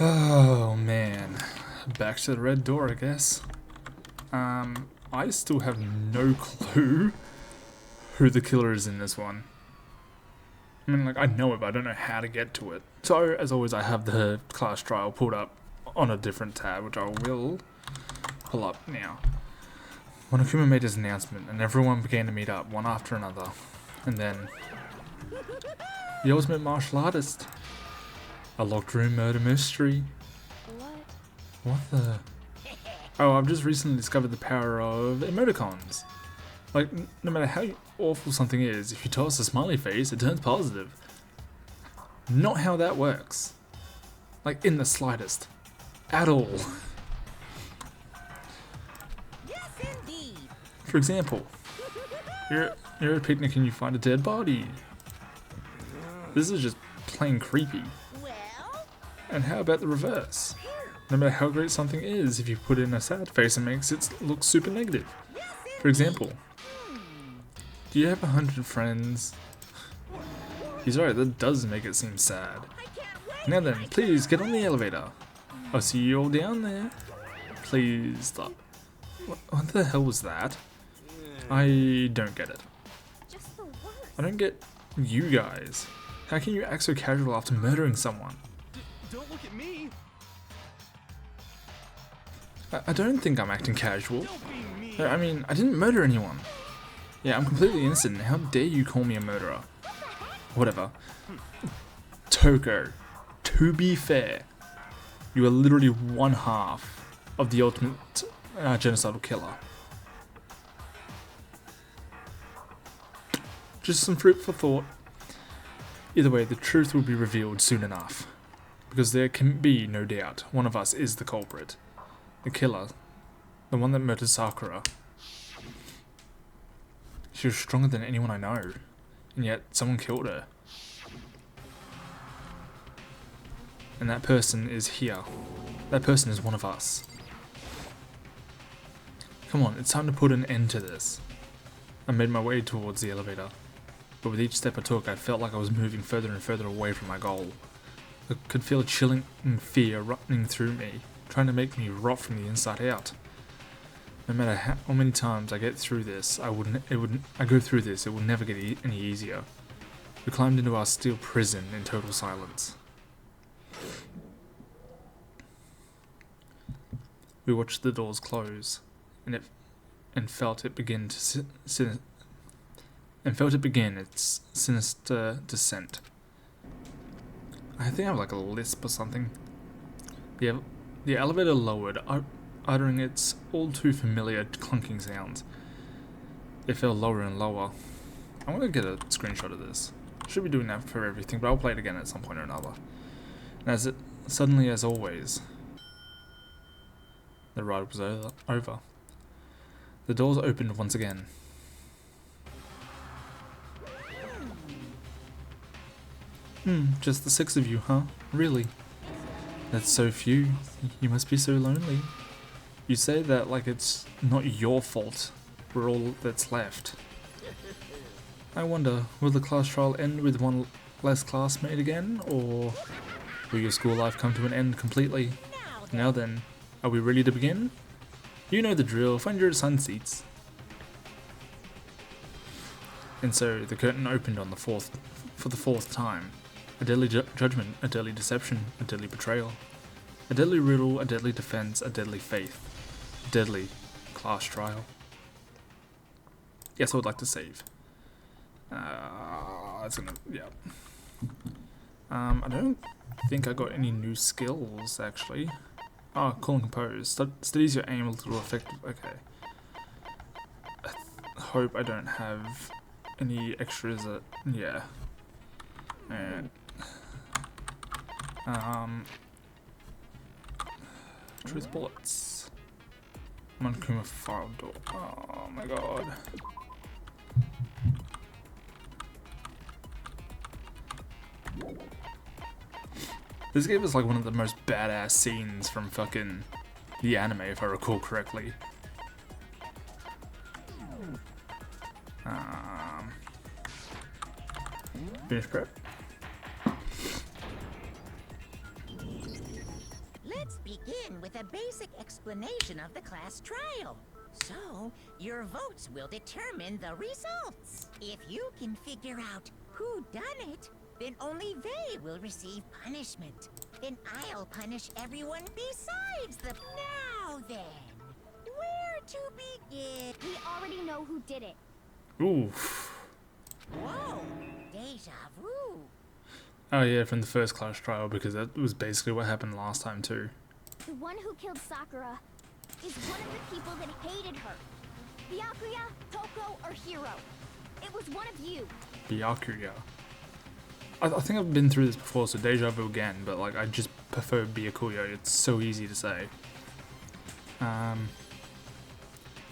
Oh man, back to the red door, I guess. I still have no clue who the killer is in this one. I mean, like, I know it, but I don't know how to get to it. So, as always, I have the class trial pulled up on a different tab, which I will pull up now. Monokuma made his announcement, and everyone began to meet up, one after another. And then, the ultimate martial artist. A locked room murder mystery. What the? Oh, I've just recently discovered the power of emoticons. Like, no matter how awful something is, if you toss a smiley face, it turns positive. Not how that works. Like, in the slightest. At all. Yes, indeed. For example, you're at a picnic and you find a dead body. This is just plain creepy. Well, And how about the reverse? No matter how great something is, if you put in a sad face, it makes it look super negative. For example, do you have 100 friends? He's right, that does make it seem sad. Now then, please get on the elevator. I'll see you all down there. Please stop. What the hell was that? I don't get it. just the worst. I don't get you guys. How can you act so casual after murdering someone? Don't look at me. I don't think I'm acting casual. Don't be mean. No, I mean, I didn't murder anyone. Yeah, I'm completely innocent. How dare you call me a murderer? Whatever. Toko, to be fair, you are literally one half of the ultimate genocidal killer. Just some fruit for thought. Either way, the truth will be revealed soon enough. Because there can be no doubt, one of us is the culprit. The killer. The one that murdered Sakura. She was stronger than anyone I know. And yet, someone killed her. And that person is here. That person is one of us. Come on, it's time to put an end to this. I made my way towards the elevator. But with each step I took, I felt like I was moving further and further away from my goal. I could feel a chilling fear running through me, trying to make me rot from the inside out. No matter how many times I get through this, it will never get any easier. We climbed into our steel prison in total silence. We watched the doors close, and felt it begin its sinister descent. I think I have like a lisp or something. The elevator lowered, uttering its all too familiar clunking sounds. It fell lower and lower. I want to get a screenshot of this. Should be doing that for everything, but I'll play it again at some point or another. And suddenly as always, the ride was over. The doors opened once again. Just the 6 of you, huh? Really? That's so few. You must be so lonely. You say that like it's not your fault. We're all that's left. I wonder, will the class trial end with one less classmate again, or will your school life come to an end completely? Now then, are we ready to begin? You know the drill, find your assigned seats. And so the curtain opened for the fourth time. A deadly judgment, a deadly deception, a deadly betrayal. A deadly riddle, a deadly defense, a deadly faith. A deadly class trial. Yes, I would like to save. I don't think I got any new skills, actually. Oh, cool and compose. Steadies your aim a little effective. Okay. I hope I don't have any extras that... Yeah. And... Truth bullets. Monokuma file door. Oh my god. This game is like one of the most badass scenes from fucking the anime, if I recall correctly. Finish prep. Let's begin with a basic explanation of the class trial. So, your votes will determine the results. If you can figure out who done it, then only they will receive punishment. Then I'll punish everyone besides them. Now then, where to begin? We already know who did it. Oof. Whoa, deja vu. Oh yeah, from the first class trial, because that was basically what happened last time too. The one who killed Sakura is one of the people that hated her. Byakuya, Toko, or Hiro. It was one of you. Byakuya. I think I've been through this before, so deja vu again, but like I just prefer Byakuya. It's so easy to say.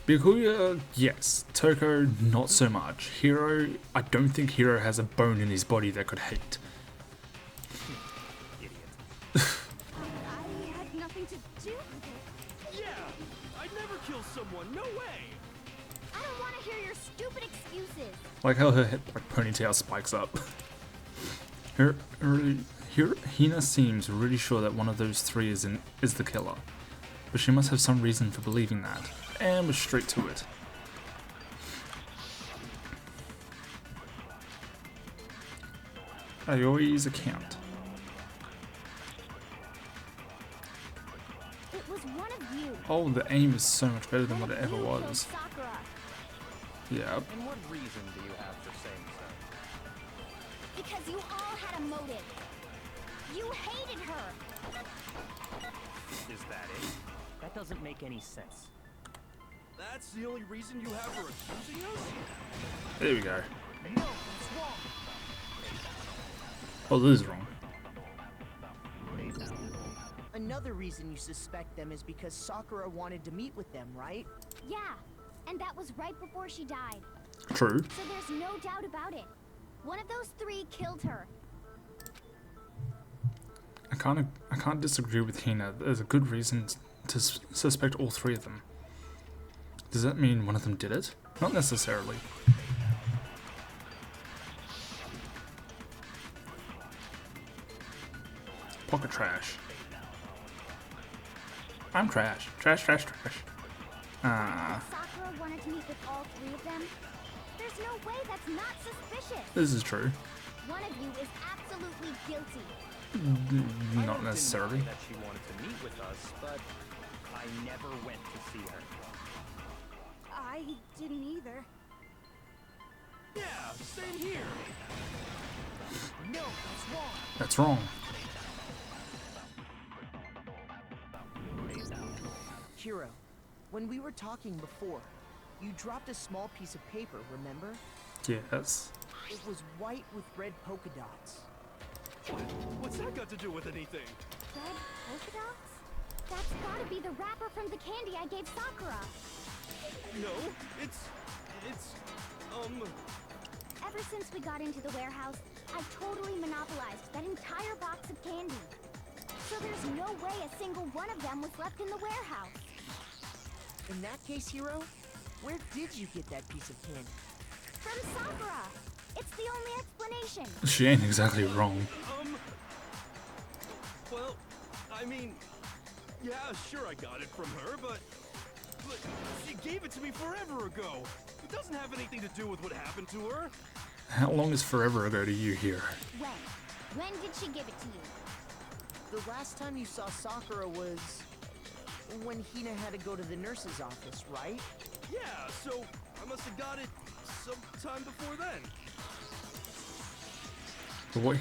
Byakuya, yes. Toko, not so much. Hiro, I don't think Hiro has a bone in his body that could hate. I had nothing to do with it. Yeah, I'd never kill someone. No way. I don't want to hear your stupid excuses. Like how her like ponytail spikes up. Hina seems really sure that one of those three is the killer, but she must have some reason for believing that. And we're straight to it. Aoi's account. It was one of you. Oh, the aim is so much better than what it ever You killed was. Sakura. Yep. And what reason do you have for saying so? Because you all had a motive. You hated her. Is that it? That doesn't make any sense. That's the only reason you have for accusing us? There we go. No, it's wrong. Oh, this is wrong. Another reason you suspect them is because Sakura wanted to meet with them, right? Yeah, and that was right before she died. True. So there's no doubt about it. One of those three killed her. I can't disagree with Hina. There's a good reason to suspect all three of them. Does that mean one of them did it? Not necessarily. Pocket trash. I'm trash. Trash, trash, trash. Sakura wanted to meet with all three of them. There's no way that's not suspicious. This is true. One of you is absolutely guilty. I Not don't necessarily. deny that she wanted to meet with us, but I never went to see her. I didn't either. Yeah, same here. No, that's wrong. That's wrong. Hiro, when we were talking before, you dropped a small piece of paper, remember? Yes. It was white with red polka dots. What's that got to do with anything? Red polka dots? That's gotta be the wrapper from the candy I gave Sakura. No, it's, Ever since we got into the warehouse, I totally monopolized that entire box of candy. So there's no way a single one of them was left in the warehouse. In that case, Hiro, where did you get that piece of candy? From Sakura! It's the only explanation. She ain't exactly wrong. well, I mean, yeah, sure I got it from her, but she gave it to me forever ago. It doesn't have anything to do with what happened to her. How long is forever ago to you here? When? When did she give it to you? The last time you saw Sakura was when Hina had to go to the nurse's office, right? Yeah, so I must have got it sometime before then. But what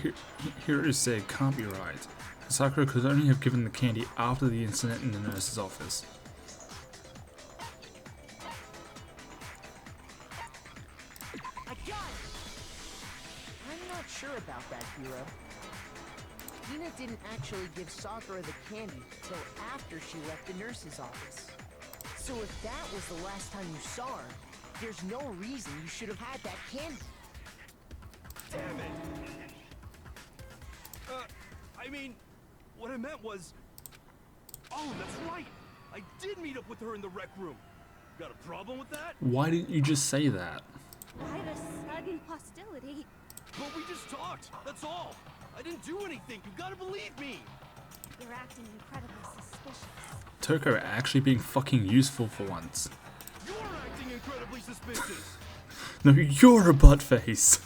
Hiro said can't be right. Sakura could only have given the candy after the incident in the nurse's office. I got it! I'm not sure about that, Hiro. Hina didn't actually give Sakura the candy till after she left the nurse's office. So if that was the last time you saw her, there's no reason you should have had that candy. Damn it! I mean, what I meant was... Oh, that's right! I did meet up with her in the rec room. Got a problem with that? Why didn't you just say that? Why the sudden hostility? But we just talked, that's all. I didn't do anything, you gotta believe me. Yeah, You're acting incredibly suspicious. Toko actually being fucking useful for once. You're acting incredibly suspicious. No, you're a buttface.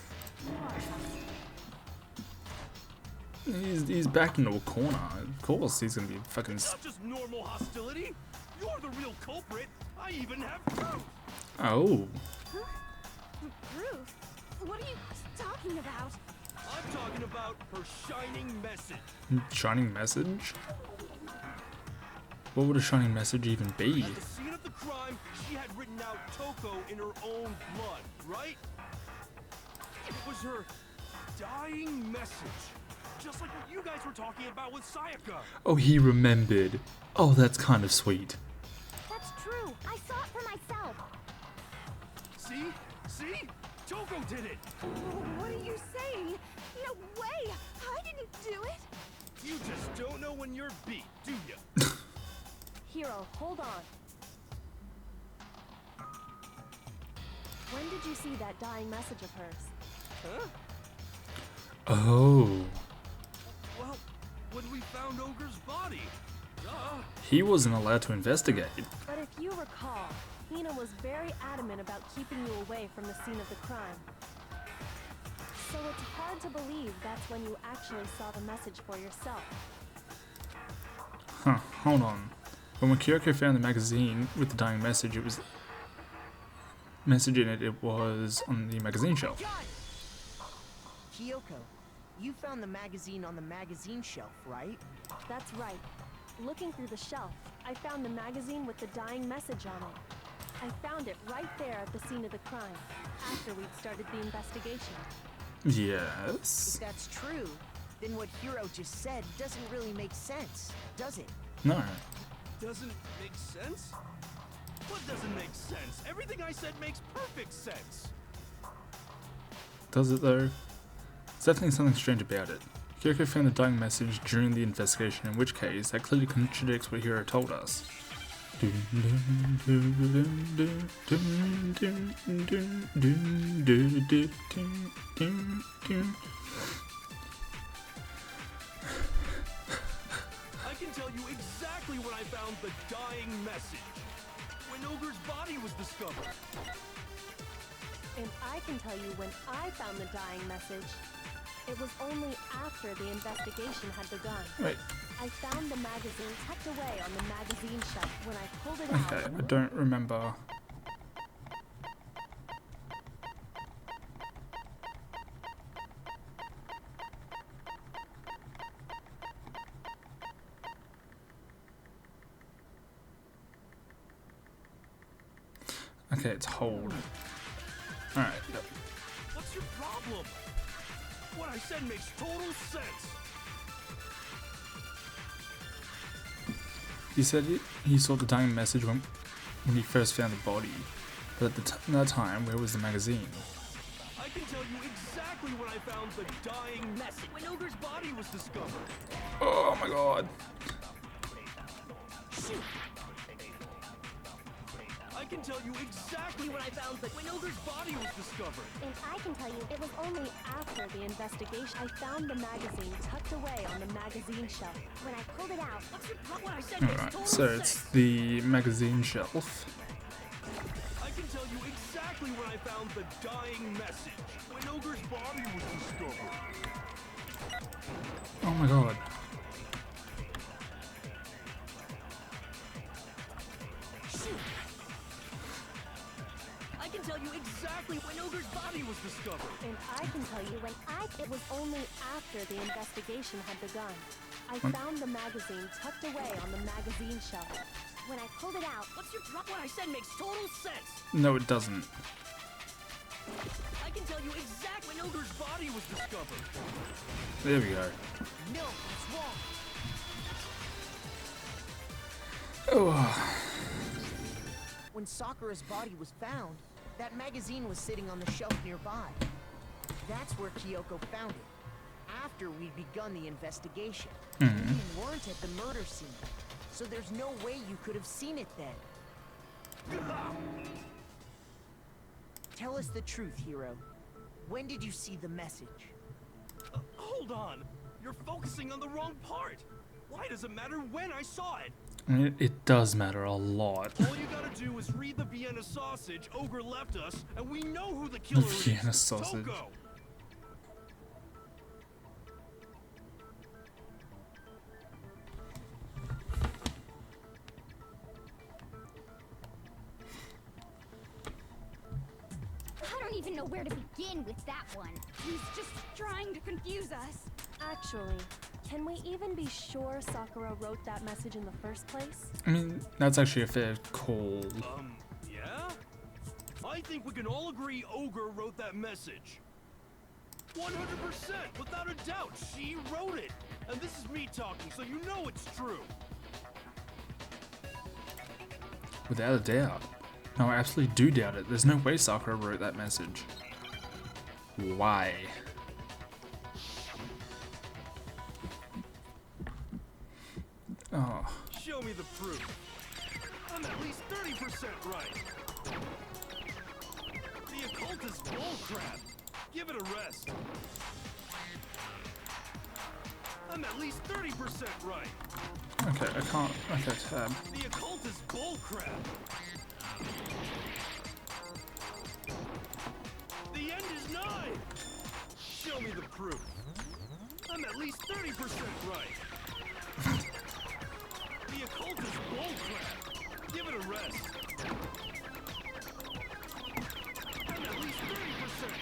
He's backed into a corner. Of course he's gonna be fucking... It's not just normal hostility. You're the real culprit. I even have proof. Oh. Huh? Proof? What are you talking about? I'm talking about her shining message. Shining message? What would a shining message even be? At the scene of the crime, she had written out Toko in her own blood, right? It was her dying message. Just like what you guys were talking about with Sayaka. Oh, he remembered. Oh, that's kind of sweet. That's true. I saw it for myself. See? See? Toko did it! What are you saying? No way! I didn't do it! You just don't know when you're beat, do ya? Hiro, hold on. When did you see that dying message of hers? Huh? Oh. Well, when we found Ogre's body. Duh. He wasn't allowed to investigate. But if you recall, Hina was very adamant about keeping you away from the scene of the crime. So it's hard to believe that's when you actually saw the message for yourself. Huh, hold on. When Kyoko found the magazine with the dying message, it was... message in it, it was on the magazine shelf. Kyoko, you found the magazine on the magazine shelf, right? That's right. Looking through the shelf, I found the magazine with the dying message on it. I found it right there at the scene of the crime, after we'd started the investigation. Yes. If that's true, then what Hiro just said doesn't really make sense, does it? No. Doesn't make sense? What doesn't make sense? Everything I said makes perfect sense. Does it though? There's definitely something strange about it. Kyoko found the dying message during the investigation, in which case that clearly contradicts what Hiro told us. I can tell you exactly when I found the dying message. When Ogre's body was discovered. And I can tell you when I found the dying message. It was only after the investigation had begun. Wait, I found the magazine tucked away on the magazine shelf when I pulled it out. okay, I don't remember. Okay, it's hold. Alright, yep. What's your problem? What I said makes total sense. He said he saw the dying message when he first found the body, but at that time, where was the magazine? I can tell you exactly when I found the dying message. When Ogre's body was discovered. Oh my god. Shoot. I can tell you exactly when I found when Ogre's body was discovered. And I can tell you it was only after the investigation I found the magazine tucked away on the magazine shelf. When I pulled it out, What's your problem? What I said makes Alright, total so sense. it's the magazine shelf. I can tell you exactly when I found the dying message. When Ogre's body was discovered. Oh my god. Shoot. I can tell you exactly when Ogre's body was discovered. and I can tell you when it was only after the investigation had begun. I found the magazine tucked away on the magazine shelf. When I pulled it out, What's your problem? What I said makes total sense. No, it doesn't. I can tell you exactly when Ogre's body was discovered. There we go. No, it's wrong. Oh. When Sakura's body was found, that magazine was sitting on the shelf nearby. That's where Kyoko found it, after we'd begun the investigation. You weren't at the murder scene, so there's no way you could have seen it then. Tell us the truth, Hiro. When did you see the message? Hold on. You're focusing on the wrong part. Why doesn't matter when I saw it. I mean, it does matter a lot. All you gotta do is read the Vienna sausage Ogre left us, and we know who the killer is. Vienna sausage. Toko. I don't even know where to begin with that one. He's just trying to confuse us. Actually, can we even be sure Sakura wrote that message in the first place? I mean, that's actually a fair call. Yeah? I think we can all agree Ogre wrote that message. 100%, without a doubt, she wrote it. And this is me talking, so you know it's true. Without a doubt. No, I absolutely do doubt it. There's no way Sakura wrote that message. Why? Oh. Show me the proof. I'm at least 30% right. The occult is bullcrap. Give it a rest. I'm at least 30% right. Okay, I can't. Okay, tab. The occult is bullcrap. The end is nigh. Show me the proof. I'm at least 30% right. The occult is bullcrap. Give it a rest. I'm at least 30%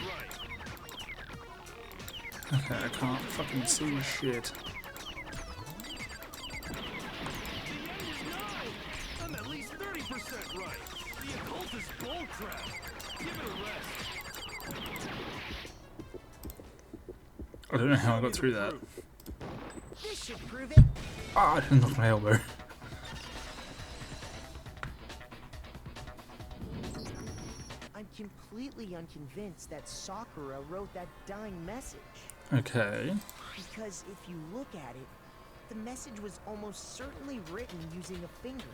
right. Okay, I can't fucking see shit. The end is nigh. I'm at least 30% right. The occult is bullcrap. Give it a rest. I don't know how I got through that. This should prove it. Ah, I didn't knock my elbow. I'm completely unconvinced that Sakura wrote that dying message. Okay. Because if you look at it, the message was almost certainly written using a finger.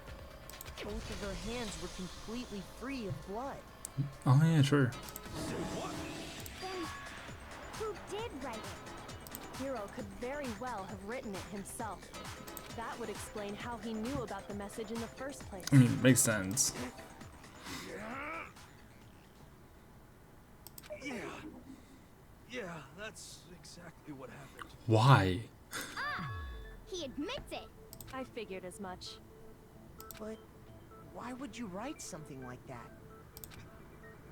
Both of her hands were completely free of blood. Oh yeah, true. Then, who did write it? Hiro could very well have written it himself. That would explain how he knew about the message in the first place. I mean, makes sense. Yeah, that's exactly what happened. Why? He admits it. I figured as much. But why would you write something like that?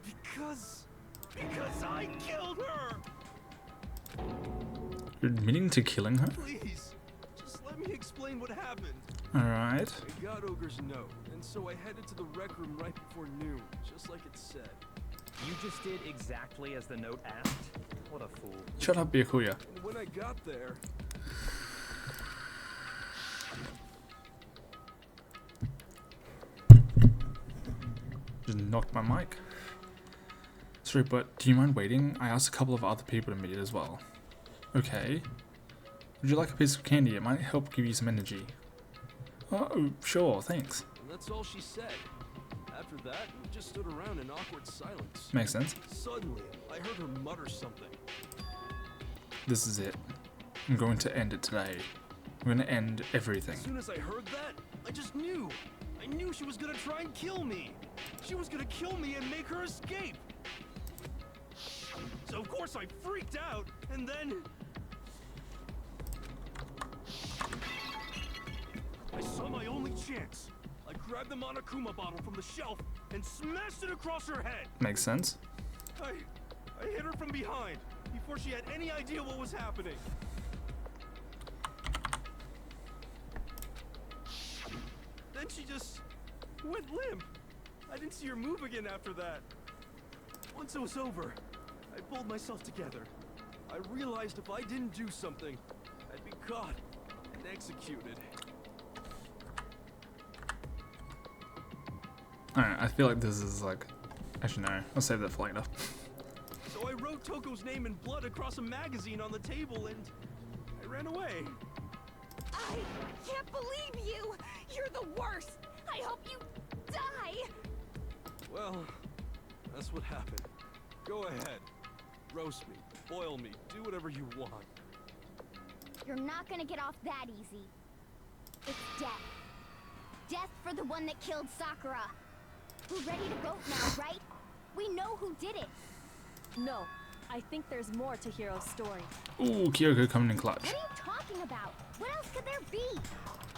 Because I killed her! You're admitting to killing her? Please, just let me explain what happened. Alright. I got Ogre's note, and so I headed to the rec room right before noon, just like it said. You just did exactly as the note asked? What a fool. Shut up, Byakuya. And when I got there, Just knocked my mic. Sorry, but do you mind waiting? I asked a couple of other people to meet as well. Okay. Would you like a piece of candy? It might help give you some energy. Oh, sure, thanks. and that's all she said. After that, we just stood around in awkward silence. Makes sense. Suddenly, I heard her mutter something. This is it. I'm going to end it today. I'm going to end everything. As soon as I heard that, I just knew. I knew she was gonna try and kill me. She was gonna kill me and make her escape. So of course I freaked out, and then I saw my only chance. I grabbed the Monokuma bottle from the shelf and smashed it across her head. Makes sense. I hit her from behind before she had any idea what was happening. Then she just went limp. I didn't see her move again after that. Once it was over, I pulled myself together. I realized if I didn't do something, I'd be caught and executed. Alright, I feel like this is like... Actually, no. I'll save that for later. So I wrote Toko's name in blood across a magazine on the table and I ran away. I can't believe you! You're the worst! I hope you die! Well, that's what happened. Go ahead. Roast me, boil me, do whatever you want. You're not gonna get off that easy. It's death. Death for the one that killed Sakura. We're ready to vote now, right? We know who did it. No, I think there's more to Hiro's story. Ooh, Kyoko coming in clutch. What are you talking about? What else could there be?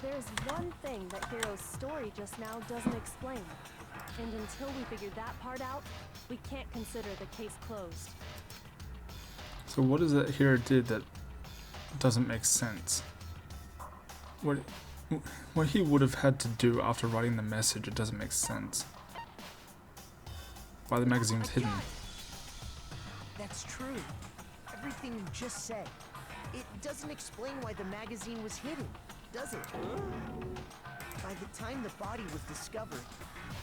There's one thing that Hiro's story just now doesn't explain. And until we figure that part out, we can't consider the case closed. So what is it Hiro did that doesn't make sense? What he would have had to do after writing the message, it doesn't make sense. Why the magazine was hidden. That's true. Everything you just said. It doesn't explain why the magazine was hidden, does it? By the time the body was discovered,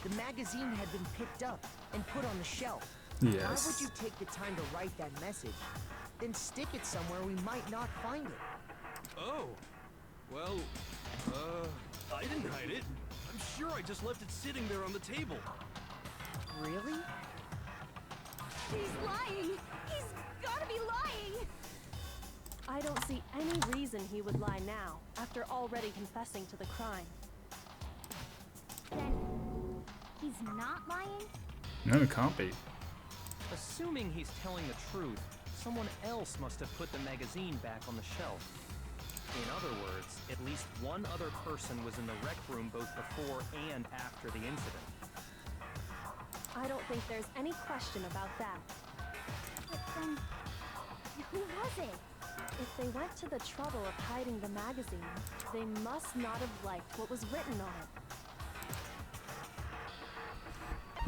the magazine had been picked up and put on the shelf. Yes. Why would you take the time to write that message, then stick it somewhere we might not find it? Oh. Well, I didn't hide it. I'm sure I just left it sitting there on the table. Really? He's lying. He's gotta be lying. I don't see any reason he would lie now, after already confessing to the crime. Then he's not lying? No, it can't be. Assuming he's telling the truth, someone else must have put the magazine back on the shelf. In other words, at least one other person was in the rec room both before and after the incident. I don't think there's any question about that. But then, who was it? If they went to the trouble of hiding the magazine, they must not have liked what was written on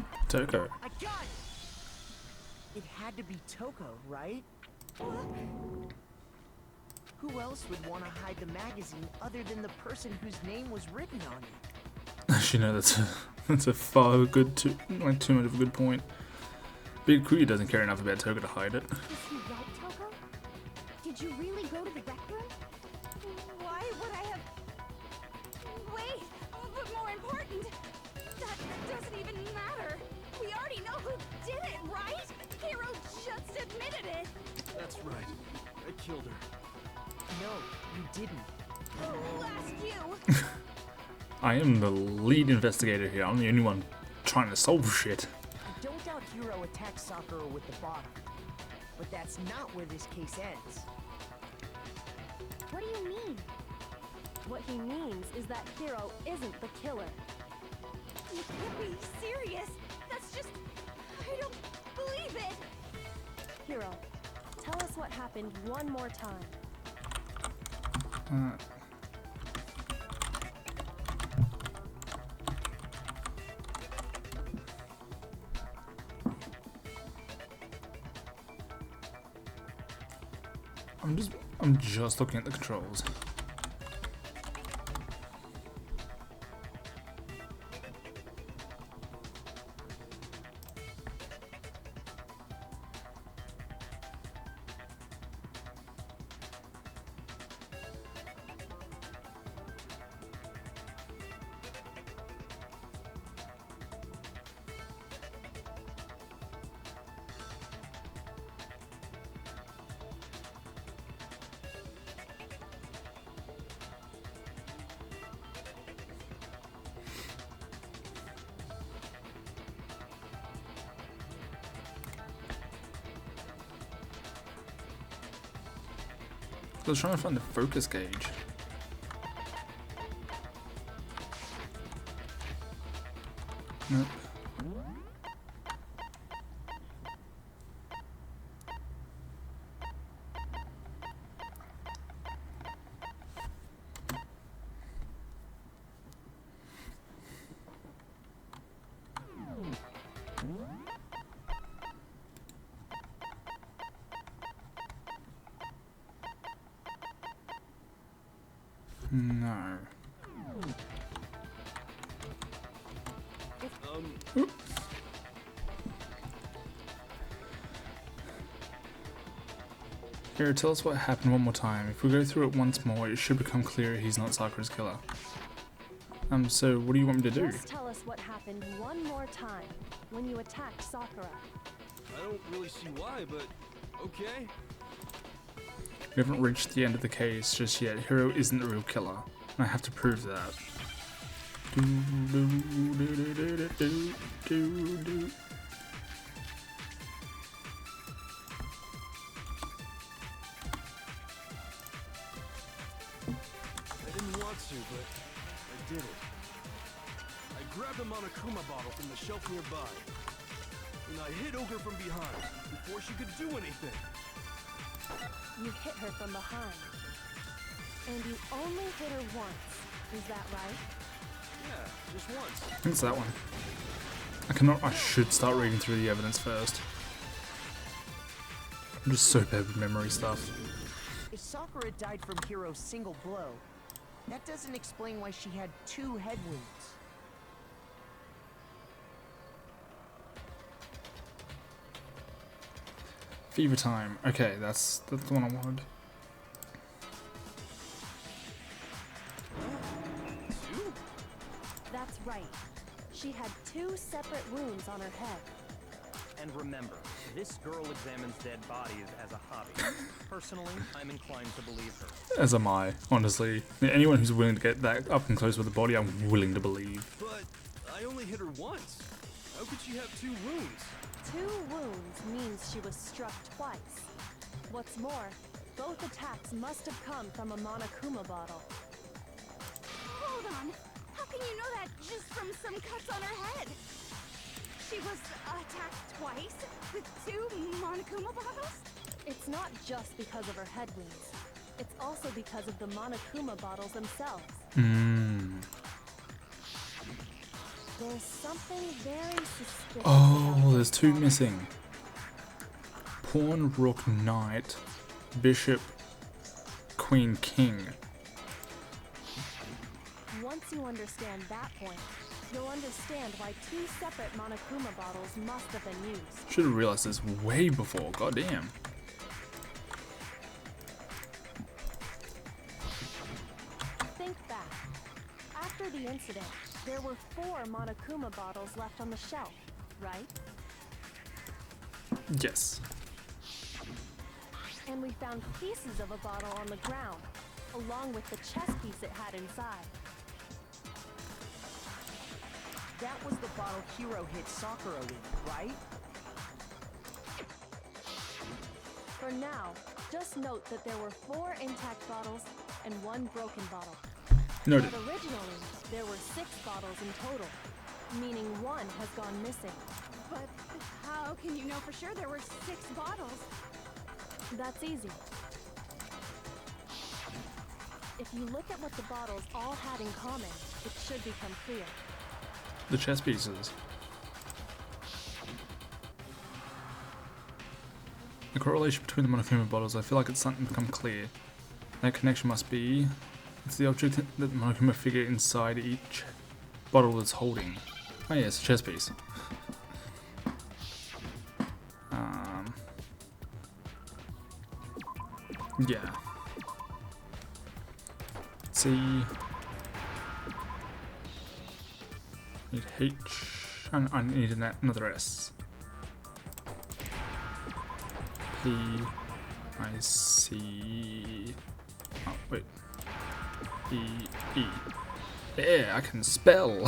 it. Toko. I got it! It had to be Toko, right? Who else would want to hide the magazine other than the person whose name was written on it? Actually, no, that's a far good, too much of a good point. Big Kuya doesn't care enough about Toko to hide it. Is he right, Toko? Did you really go to the rec room? Why would I have... Wait, but more important, that doesn't even matter. We already know who did it, right? Hiro just admitted it. That's right. I killed her. No, you didn't. Who asked you? I am the lead investigator here. I'm the only one trying to solve shit. I don't doubt Hiro attacked Sakura with the bottle. But that's not where this case ends. What do you mean? What he means is that Hiro isn't the killer. You can't be serious. That's just... I don't believe it. Hiro, tell us what happened one more time. I'm just looking at the controls. I was trying to find the focus gauge. Nope. No. Here, tell us what happened one more time. If we go through it once more, it should become clear he's not Sakura's killer. So what do you want me to do? Just tell us what happened one more time when you attacked Sakura. I don't really see why, but okay. We haven't reached the end of the case just yet. Hiro isn't the real killer. I have to prove that. I didn't want to, but I did it. I grabbed a Monokuma bottle from the shelf nearby, and I hit Ogre from behind before she could do anything. You hit her from behind. And you only hit her once. Is that right? Yeah, just once. I think it's that one. I should start reading through the evidence first. I'm just so bad with memory stuff. If Sakura died from Hiro's single blow, that doesn't explain why she had 2 head wounds. Fever time. Okay, that's the one I wanted. Two? That's right. She had 2 separate wounds on her head. And remember, this girl examines dead bodies as a hobby. Personally, I'm inclined to believe her. As am I, honestly. Anyone who's willing to get that up and close with the body, I'm willing to believe. But I only hit her once. How could she have 2 wounds? 2 wounds means she was struck twice. What's more, both attacks must have come from a Monokuma bottle. Hold on. How can you know that just from some cuts on her head? She was attacked twice with 2 Monokuma bottles? It's not just because of her head wounds. It's also because of the Monokuma bottles themselves. There's something very suspicious. Oh, there's 2 missing. Pawn, rook, knight, bishop, queen, king. Once you understand that point, you'll understand why 2 separate Monokuma bottles must have been used. Should have realized this way before. Goddamn. Think back. After the incident, there were 4 Monokuma bottles left on the shelf, right? Yes. And we found pieces of a bottle on the ground, along with the chess piece it had inside. That was the bottle Hiro hit Sakura with, right? For now, just note that there were 4 intact bottles and 1 broken bottle. Noted. But originally, there were 6 bottles in total, meaning 1 has gone missing. But how can you know for sure there were 6 bottles? That's easy. If you look at what the bottles all had in common, it should become clear. The chess pieces. The correlation between the Monokuma bottles, I feel like it's starting to become clear. That connection must be... It's the object that the Monokuma figure inside each bottle is holding. Oh yeah, it's a chess piece. Yeah. Let's see. Need H. I need another S. P. I C. Oh wait. E. E. Yeah, I can spell.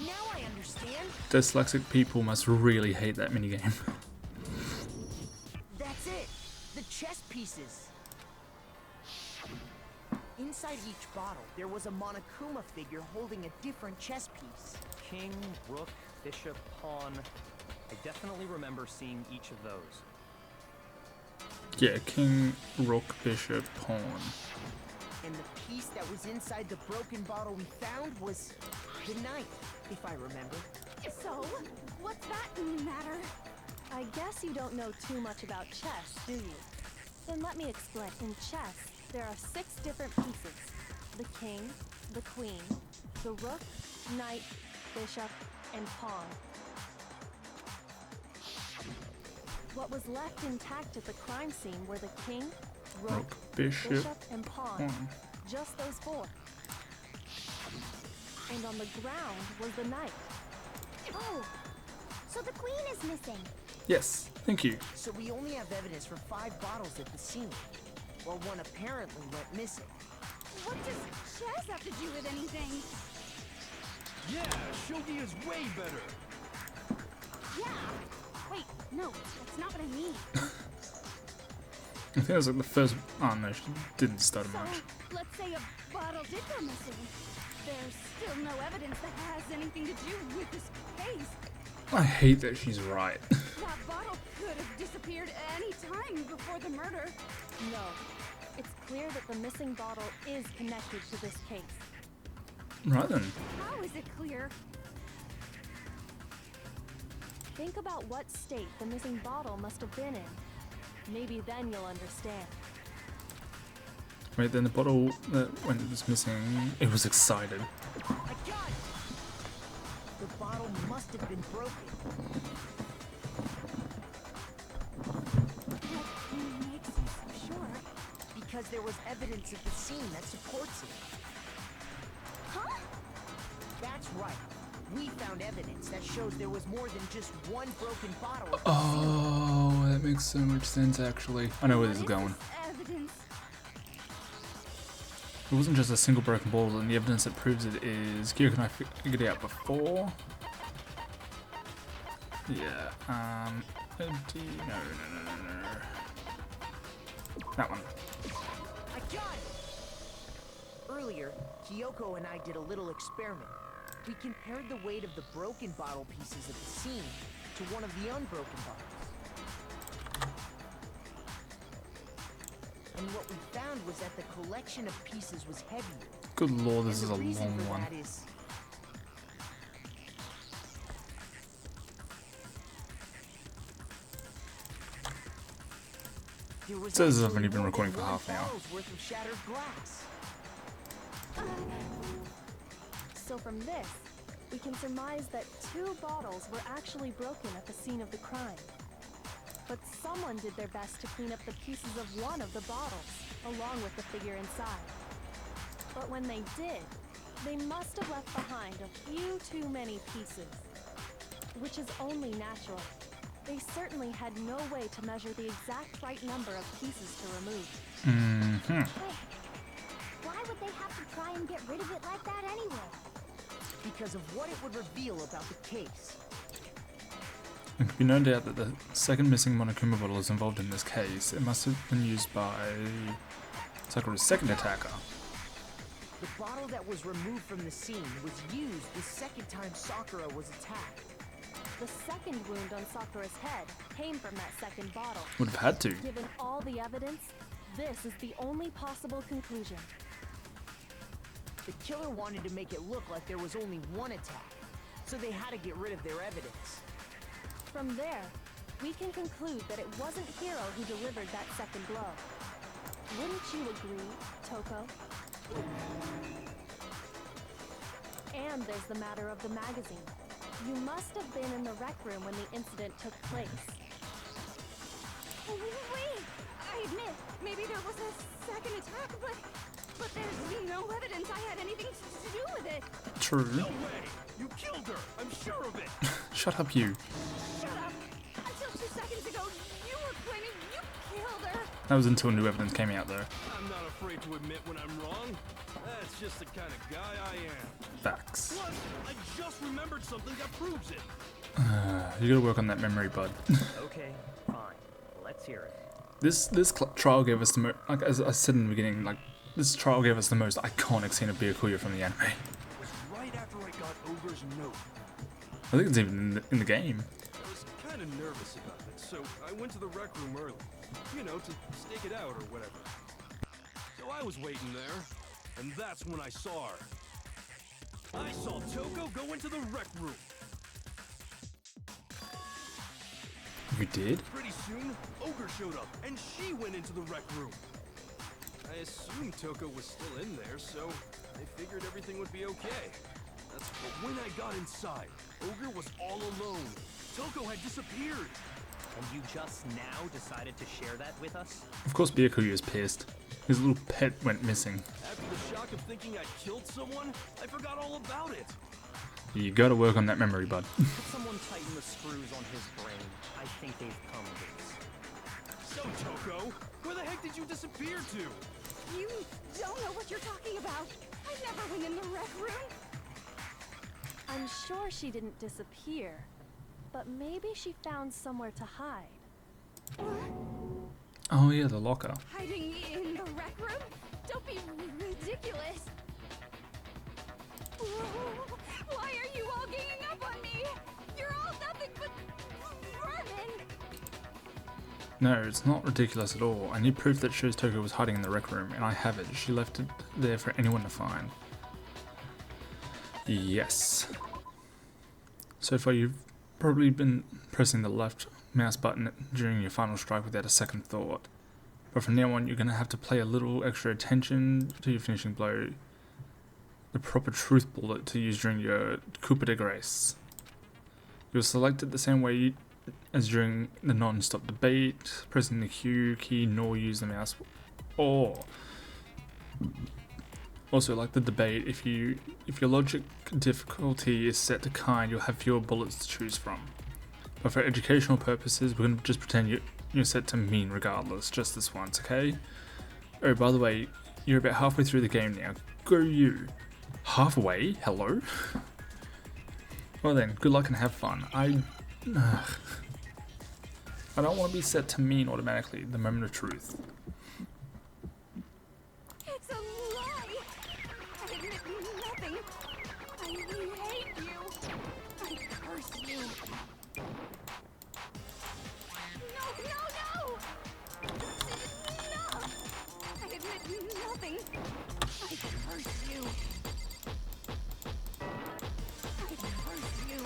Now I understand. Dyslexic people must really hate that minigame. That's it. The chess pieces. Inside each bottle, there was a Monokuma figure holding a different chess piece. King, rook, bishop, pawn. I definitely remember seeing each of those. Yeah, king, rook, bishop, pawn. And the piece that was inside the broken bottle we found was the knight, if I remember. So, what's that matter? I guess you don't know too much about chess, do you? Then let me explain. In chess, there are 6 different pieces. The king, the queen, the rook, knight, bishop, and pawn. What was left intact at the crime scene were the king, rook, bishop, and pawn. pawn. Just those 4. And on the ground was the knight. Oh, so the queen is missing. Yes, thank you. So we only have evidence for 5 bottles at the scene. Well, one apparently went missing. What does chess have to do with anything? Yeah, shogi is way better. Yeah. Wait, no, that's not what I mean. I think it was like the first. Oh no, she didn't stutter So, much. let's say a bottle did go missing. There's still no evidence that has anything to do with this case. I hate that she's right. That bottle could have disappeared any time before the murder. No. It's clear that the missing bottle is connected to this case. Right then. How is it clear? Think about what state the missing bottle must have been in. Maybe then you'll understand. Wait, then the bottle that when it was missing, it was excited. I got it! The bottle must have been broken. What makes you so sure? Because there was evidence at the scene that supports it. Huh? That's right. We found evidence that shows there was more than just one broken bottle at the Oh, that makes so much sense actually. I know where this is What going. evidence? It wasn't just a single broken bottle, and the evidence that proves it is Kyoko and I figured it out before. Yeah, empty. No. That one. I got it! Earlier, Kyoko and I did a little experiment. We compared the weight of the broken bottle pieces at the scene to one of the unbroken bottles. And what we found was that the collection of pieces was heavier. Good lord, this is And a the reason long for one. that is there was Says I've actually only been more recording than for one half an hour. bottle's worth of shattered glass. So from this, we can surmise that 2 bottles were actually broken at the scene of the crime. But someone did their best to clean up the pieces of one of the bottles, along with the figure inside. But when they did, they must have left behind a few too many pieces. Which is only natural. They certainly had no way to measure the exact right number of pieces to remove. Mm-hmm. Wait, why would they have to try and get rid of it like that anyway? Because of what it would reveal about the case. There can be no doubt that the second missing Monokuma bottle is involved in this case. It must have been used by Sakura's second attacker. The bottle that was removed from the scene was used the second time Sakura was attacked. The second wound on Sakura's head came from that second bottle. Would have had to. Given all the evidence, this is the only possible conclusion. The killer wanted to make it look like there was only one attack, so they had to get rid of their evidence. From there, we can conclude that it wasn't Hiro who delivered that second blow. Wouldn't you agree, Toko? And there's the matter of the magazine. You must have been in the rec room when the incident took place. Wait! I admit, maybe there was a second attack, but there's no evidence I had anything to do with it. True. No way! You killed her! I'm sure of it! Shut up, you. Shut up! Until 2 seconds ago, you were claiming you killed her. That was until new evidence came out, though. I'm not afraid to admit when I'm wrong. That's just the kind of guy I am. Facts. Plus, I just remembered something that proves it. You gotta work on that memory, bud. Okay, fine. Let's hear it. This trial gave us the most, like as I said in the beginning, like this trial gave us the most iconic scene of Byakuya from the anime. It was right after I got Ogre's note. I think it's even in the game. I was kind of nervous about it, so I went to the rec room early. You know, to stake it out or whatever. So I was waiting there, and that's when I saw her. I saw Toko go into the rec room. You did? Pretty soon, Ogre showed up, and she went into the rec room. I assumed Toko was still in there, so I figured everything would be okay. But when I got inside, Ogre was all alone. Toko had disappeared. And you just now decided to share that with us? Of course Byakuya is pissed. His little pet went missing. After the shock of thinking I killed someone, I forgot all about it. You gotta work on that memory, bud. Could someone tighten the screws on his brain? I think they've come loose. So, Toko, where the heck did you disappear to? You don't know what you're talking about. I never went in the rec room. I'm sure she didn't disappear, but maybe she found somewhere to hide. Oh yeah, the locker. Hiding in the rec room? Don't be ridiculous. Why are you all ganging up on me? You're all nothing but vermin. No, it's not ridiculous at all. I need proof that shows Toko was hiding in the rec room, and I have it. She left it there for anyone to find. Yes. So far you've probably been pressing the left mouse button during your final strike without a second thought. But from now on you're going to have to pay a little extra attention to your finishing blow. The proper truth bullet to use during your coup de grace. You'll select it the same way as during the non-stop debate, pressing the Q key, nor use the mouse. Or also, like the debate, if your logic difficulty is set to kind, you'll have fewer bullets to choose from. But for educational purposes, we're going to just pretend you're set to mean regardless, just this once, okay? Oh, by the way, you're about halfway through the game now. Go you. Halfway? Hello? Well then, good luck and have fun. I don't want to be set to mean automatically, the moment of truth. It's a lie. I admit nothing. I hate you. I curse you. No! Enough! I admit nothing. I curse you. I curse you.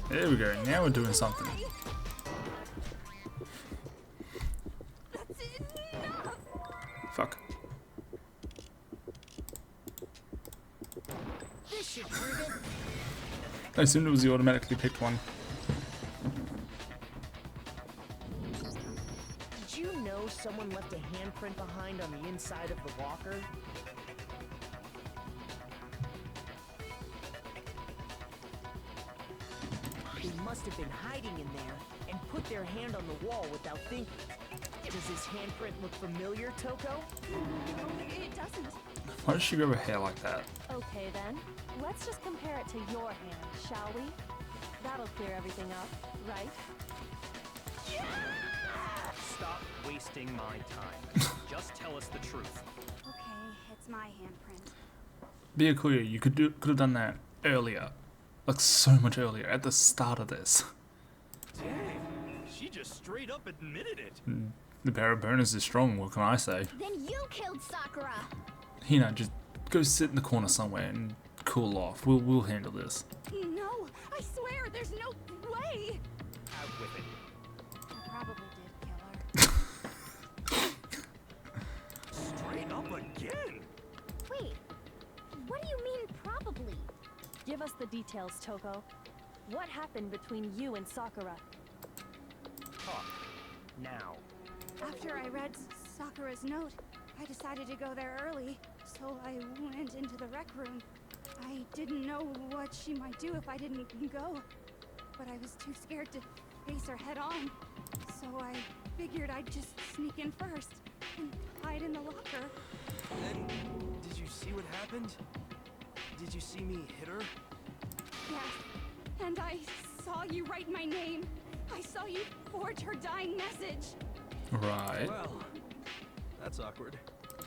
There we go, now we're doing something. That's enough. Fuck. This should prove it. I assumed it was the automatically picked one. Did you know someone left a handprint behind on the inside of the locker? They must have been hiding in there and put their hand on the wall without thinking. Does his handprint look familiar, Toko? No, it doesn't. Why does she grab her hair like that? Okay then, let's just compare it to your hand, shall we? That'll clear everything up, right? Stop wasting my time. Just tell us the truth. Okay, it's my handprint. Be clear, you could have done that earlier. Like so much earlier, at the start of this. Dang, she just straight up admitted it. The power of bonus is strong, what can I say? Then you killed Sakura. Hina, just go sit in the corner somewhere and cool off. We'll handle this. No, I swear, there's no way. Out with it. I probably did kill her. Straight up again. Wait, what do you mean probably? Give us the details, Toko. What happened between you and Sakura? Talk. Now. After I read Sakura's note, I decided to go there early, so I went into the rec room. I didn't know what she might do if I didn't go, but I was too scared to face her head on. So I figured I'd just sneak in first and hide in the locker. And did you see what happened? Did you see me hit her? Yeah, and I saw you write my name. I saw you forge her dying message. Right. Well, that's awkward.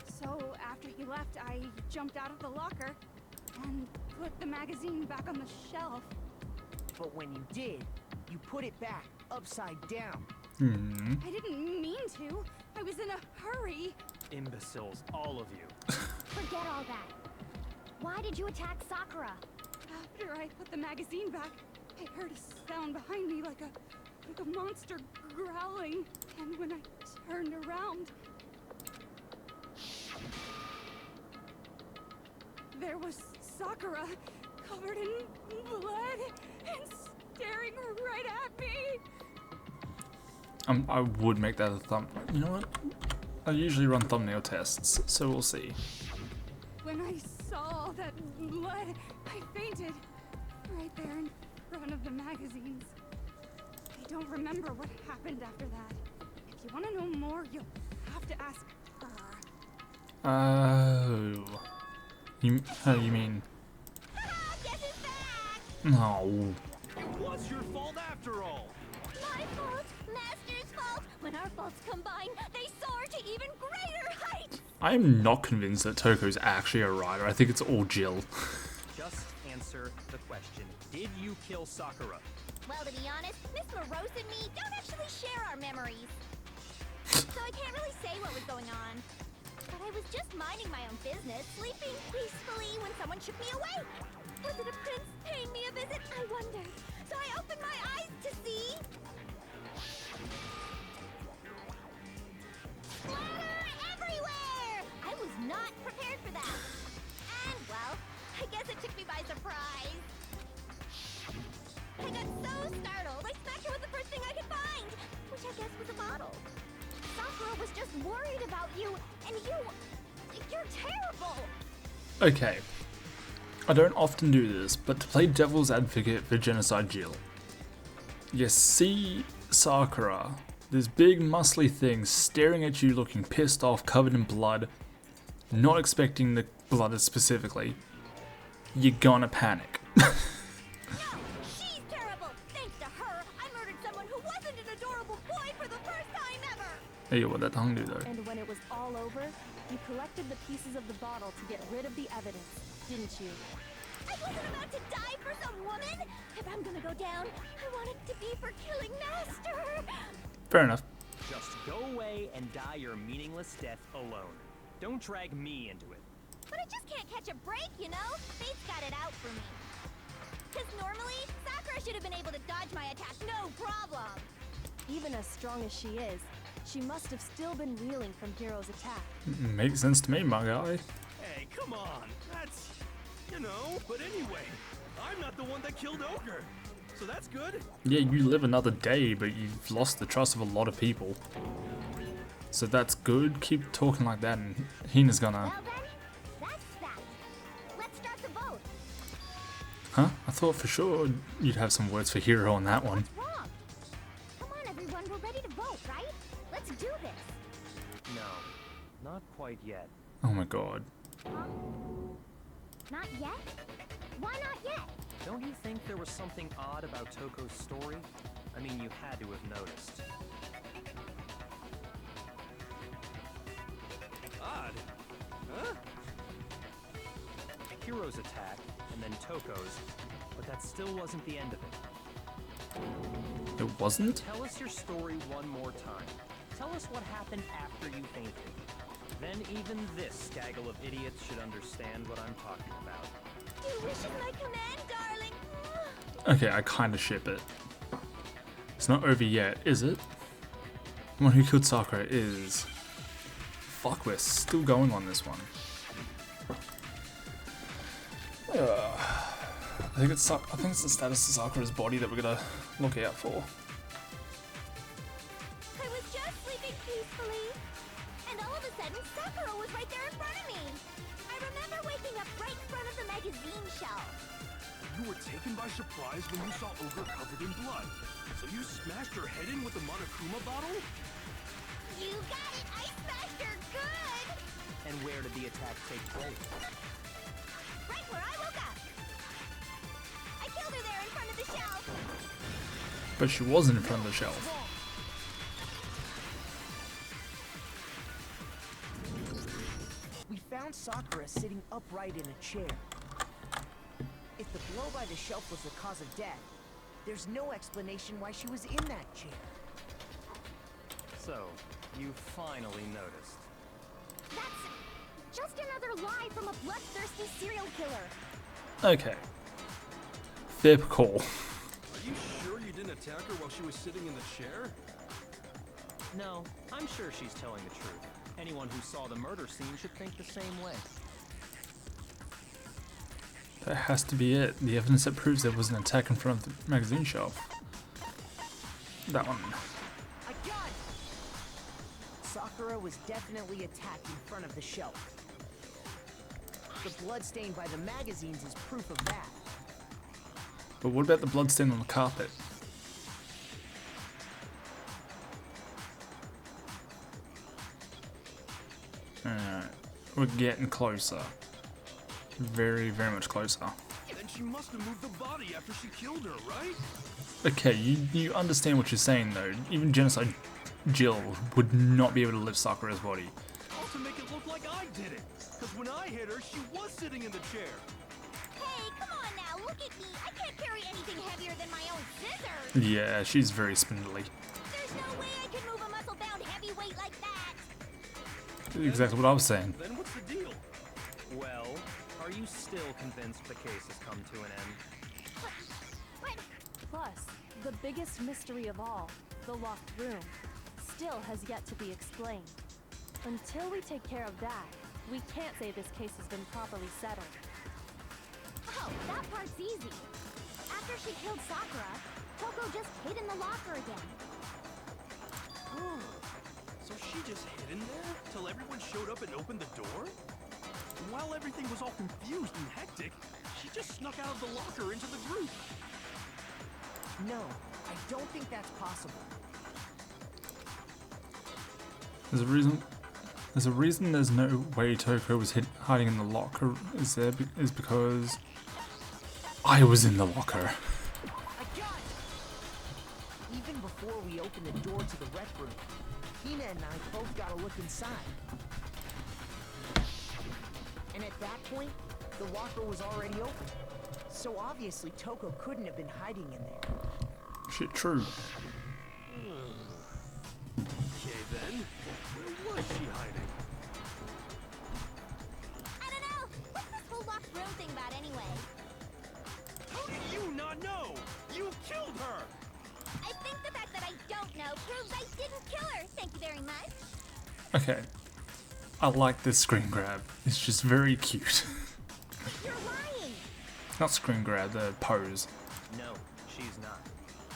So after he left, I jumped out of the locker and put the magazine back on the shelf. But when you did, you put it back upside down. I didn't mean to. I was in a hurry. Imbeciles, all of you. Forget all that. Why did you attack Sakura? After I put the magazine back, I heard a sound behind me like a monster growling. And when I turned around, there was Sakura, covered in blood and staring right at me. I would make that a thumb. You know what? I usually run thumbnail tests, so we'll see. When I saw all that blood, I fainted right there in front of the magazines. I don't remember what happened after that. If you want to know more, you'll have to to ask her. Oh. You mean? Guess who's back? No. It was your fault after all. My fault, Master's fault. When our faults combine, they soar to even greater heights. I'm not convinced that Toko's actually a writer. I think it's all Jill. Just answer the question. Did you kill Sakura? Well, to be honest, Miss Morose and me don't actually share our memories. So I can't really say what was going on. But I was just minding my own business, sleeping peacefully when someone shook me awake. Was it a prince paying me a visit? I wondered. So I opened my eyes to see... Splatter everywhere! I was not prepared for that. And, well, I guess it took me by surprise. I got so startled, I smacked her with the first thing I could find, which I guess was a bottle. Sakura was just worried about you, and you're terrible! Okay. I don't often do this, but to play devil's advocate for Genocide Jill. You see Sakura, this big muscly thing staring at you looking pissed off, covered in blood, not expecting the blood specifically. You're gonna panic. No! She's terrible! Thanks to her, I murdered someone who wasn't an adorable boy for the first time ever! Hey, what that tongue do though? And when it was all over, you collected the pieces of the bottle to get rid of the evidence, didn't you? I wasn't about to die for some woman! If I'm gonna go down, I want it to be for killing Master! Fair enough. Just go away and die your meaningless death alone. Don't drag me into it. But I just can't catch a break, you know? Fate's got it out for me. Because normally, Sakura should have been able to dodge my attack, no problem! Even as strong as she is, she must have still been reeling from Hiro's attack. Makes sense to me, my guy. Hey, come on. That's, you know, but anyway, I'm not the one that killed Ogre. So that's good. Yeah, you live another day, but you've lost the trust of a lot of people. So that's good. Keep talking like that, and Hina's gonna... Well then, that's that. Let's start the vote. Huh? I thought for sure you'd have some words for Hiro on that one. What's wrong? Come on, everyone, we're ready to vote, right? Let's do this. No, not quite yet. Oh my god. Huh? Not yet? Why not yet? Don't you think there was something odd about Toko's story? I mean, you had to have noticed. Odd. Huh? Hiro's attack, and then Toko's, but that still wasn't the end of it. It wasn't? Tell us your story one more time. Tell us what happened after you fainted. Then even this gaggle of idiots should understand what I'm talking about. Your wish is my command, darling. Okay, I kinda ship it. It's not over yet, is it? The one who killed Sakura is... Fuck, we're still going on this one. I think it's the status of Sakura's body that we're gonna look out for. I was just sleeping peacefully, and all of a sudden, Sakura was right there in front of me. I remember waking up right in front of the magazine shelf. You were taken by surprise when you saw Ogre covered in blood. So you smashed her head in with the Monokuma bottle? You got it! I smashed her good! And where did the attack take place? Right where I woke up. I killed her there in front of the shelf. But she wasn't in front of the shelf. We found Sakura sitting upright in a chair. If the blow by the shelf was the cause of death, there's no explanation why she was in that chair. So, you finally noticed. That's just another lie from a bloodthirsty serial killer. Okay. Fair call. Are you sure you didn't attack her while she was sitting in the chair? No, I'm sure she's telling the truth. Anyone who saw the murder scene should think the same way. That has to be it. The evidence that proves there was an attack in front of the magazine shelf. That one. I got it! Sakura was definitely attacked in front of the shelf. The blood stain by the magazines is proof of that. But what about the bloodstain on the carpet? We're getting closer. Very, very much closer. Then she must have moved the body after she killed her, right? Okay, you understand what you're saying though. Even Genocide Jill would not be able to lift Sakura's body. All to make it look like I did it. Because when I hit her, she was sitting in the chair. Hey, come on now, look at me. I can't carry anything heavier than my own scissors. Yeah, she's very spindly. There's no way I can move a muscle-bound heavyweight like that. Exactly what I was saying. Then what's the deal? Well, are you still convinced the case has come to an end? What? Plus, the biggest mystery of all, the locked room, still has yet to be explained. Until we take care of that, we can't say this case has been properly settled. Oh, that part's easy. After she killed Sakura, Toko just hid in the locker again. Oh, so she just hid in there till everyone showed up and opened the door? And while everything was all confused and hectic, she just snuck out of the locker into the group. No, I don't think that's possible. There's a reason there's no way Toko was hiding in the locker is because I was in the locker. I got it! Even before we opened the door to the rec room, Hina and I both got a look inside. And at that point, the locker was already open. So obviously Toko couldn't have been hiding in there. Shit, true. Okay then, where was she hiding? I don't know. What's this whole locked room thing about anyway? How do you not know? You killed her! I think the fact that I don't know proves I didn't kill her. Thank you very much. Okay. I like this screen grab. It's just very cute. You're lying. Not screen grab, the pose. No, she's not.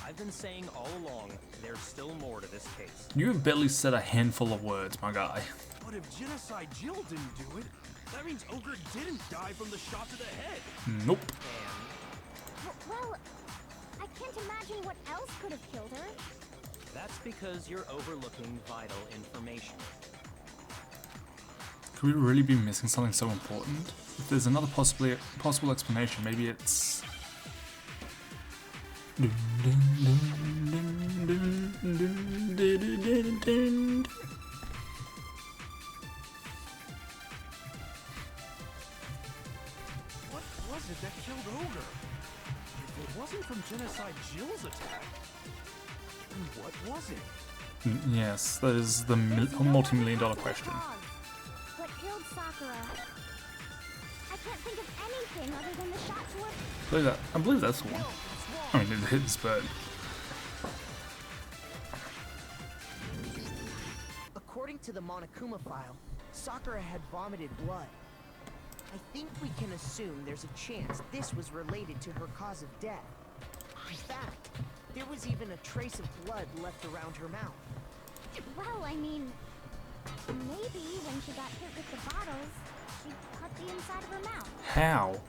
I've been saying all along, there's still more to this case. You have barely said a handful of words, my guy. But if Genocide Jill didn't do it, that means Ogre didn't die from the shot to the head. Nope. Well, I can't imagine what else could have killed her. That's because you're overlooking vital information. Could we really be missing something so important? If there's another possible explanation, maybe it's... What was it that killed Ogre? If it wasn't from Genocide Jill's attack, then what was it? Yes, that is the There's no multi-million-dollar other question. cause. What killed Sakura? I can't think of anything other than the shot to her. I believe that's the one. I mean, it hits, but... According to the Monokuma file, Sakura had vomited blood. I think we can assume there's a chance this was related to her cause of death. In fact, there was even a trace of blood left around her mouth. Well, I mean, maybe when she got hit with the bottles, she cut the inside of her mouth. How?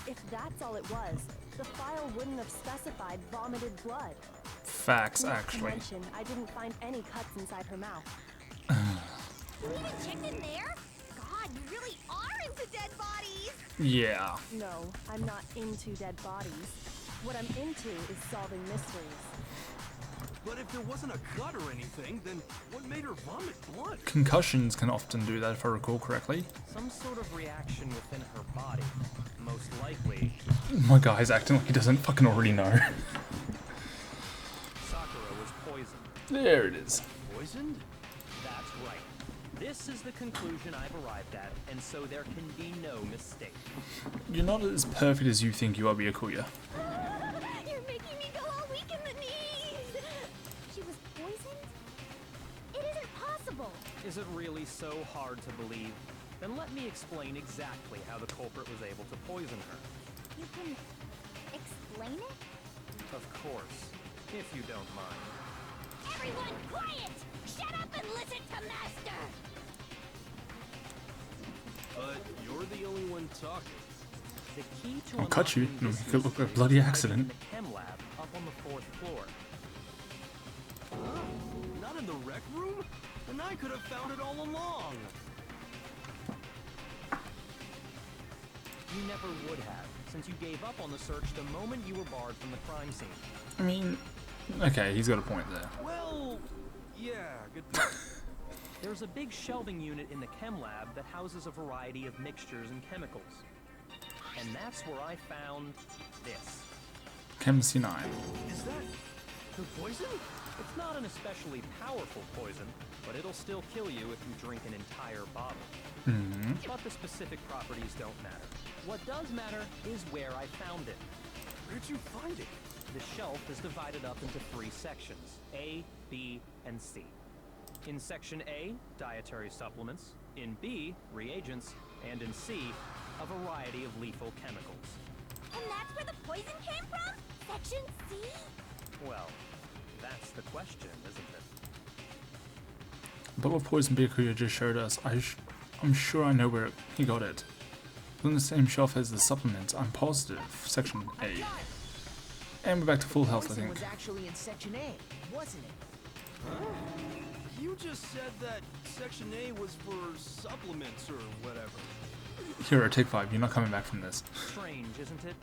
If that's all it was, the file wouldn't have specified vomited blood. Facts, Not to actually. mention, I didn't find any cuts inside her mouth. You even checked in there? God, you really are into dead bodies! Yeah. No, I'm not into dead bodies. What I'm into is solving mysteries. But if there wasn't a cut or anything, then what made her vomit blood? Concussions can often do that, if I recall correctly. Some sort of reaction within her body. Most likely, My guy's acting like he doesn't fucking already know. Sakura was poisoned. There it is. Poisoned? That's right. This is the conclusion I've arrived at, and so there can be no mistake. You're not as perfect as you think you are, Byakuya. You're making me go all weak in the knees! She was poisoned? It isn't possible! Is it really so hard to believe? Then let me explain exactly how the culprit was able to poison her. You can explain it? Of course, if you don't mind. Everyone quiet! Shut up and listen to Master! But you're the only one talking. The key to I'll cut you. unlocking this It could look like a mystery bloody is hiding accident. in the chem lab up on the 4th floor. Not in the rec room? And I could have found it all along. You never would have, since you gave up on the search the moment you were barred from the crime scene. I mean, okay, he's got a point there. Well, yeah, good point. There's a big shelving unit in the chem lab that houses a variety of mixtures and chemicals. And that's where I found this. Chem C9. Is that the poison? It's not an especially powerful poison, but it'll still kill you if you drink an entire bottle. Mm-hmm. But the specific properties don't matter. What does matter is where I found it. Where'd you find it? The shelf is divided up into 3 sections, A, B, and C. In Section A, dietary supplements. In B, reagents. And in C, a variety of lethal chemicals. And that's where the poison came from? Section C? Well, that's the question, isn't it? The bottle of poison Byakuya just showed us. I'm sure I know where he got it. It's on the same shelf as the supplements. I'm positive. Section A. And we're back to full health, I Poison think. was actually in Section A, wasn't it? Huh? You just said that Section A was for supplements or whatever. Hero, take 5. You're not coming back from this. Strange, isn't it?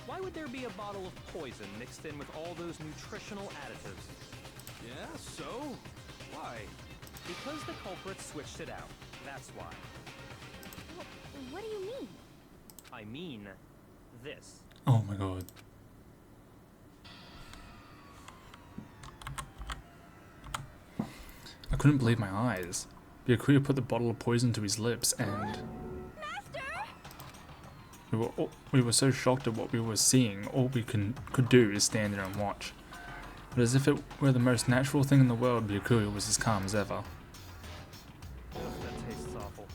Why would there be a bottle of poison mixed in with all those nutritional additives? Yeah, so? Why? Because the culprit switched it out. That's why. What do you mean? I mean, this. Oh my god. I couldn't believe my eyes. Byakuya put the bottle of poison to his lips and... We were so shocked at what we were seeing, all we could do is stand there and watch. But as if it were the most natural thing in the world, Byakuya was as calm as ever. That tastes awful.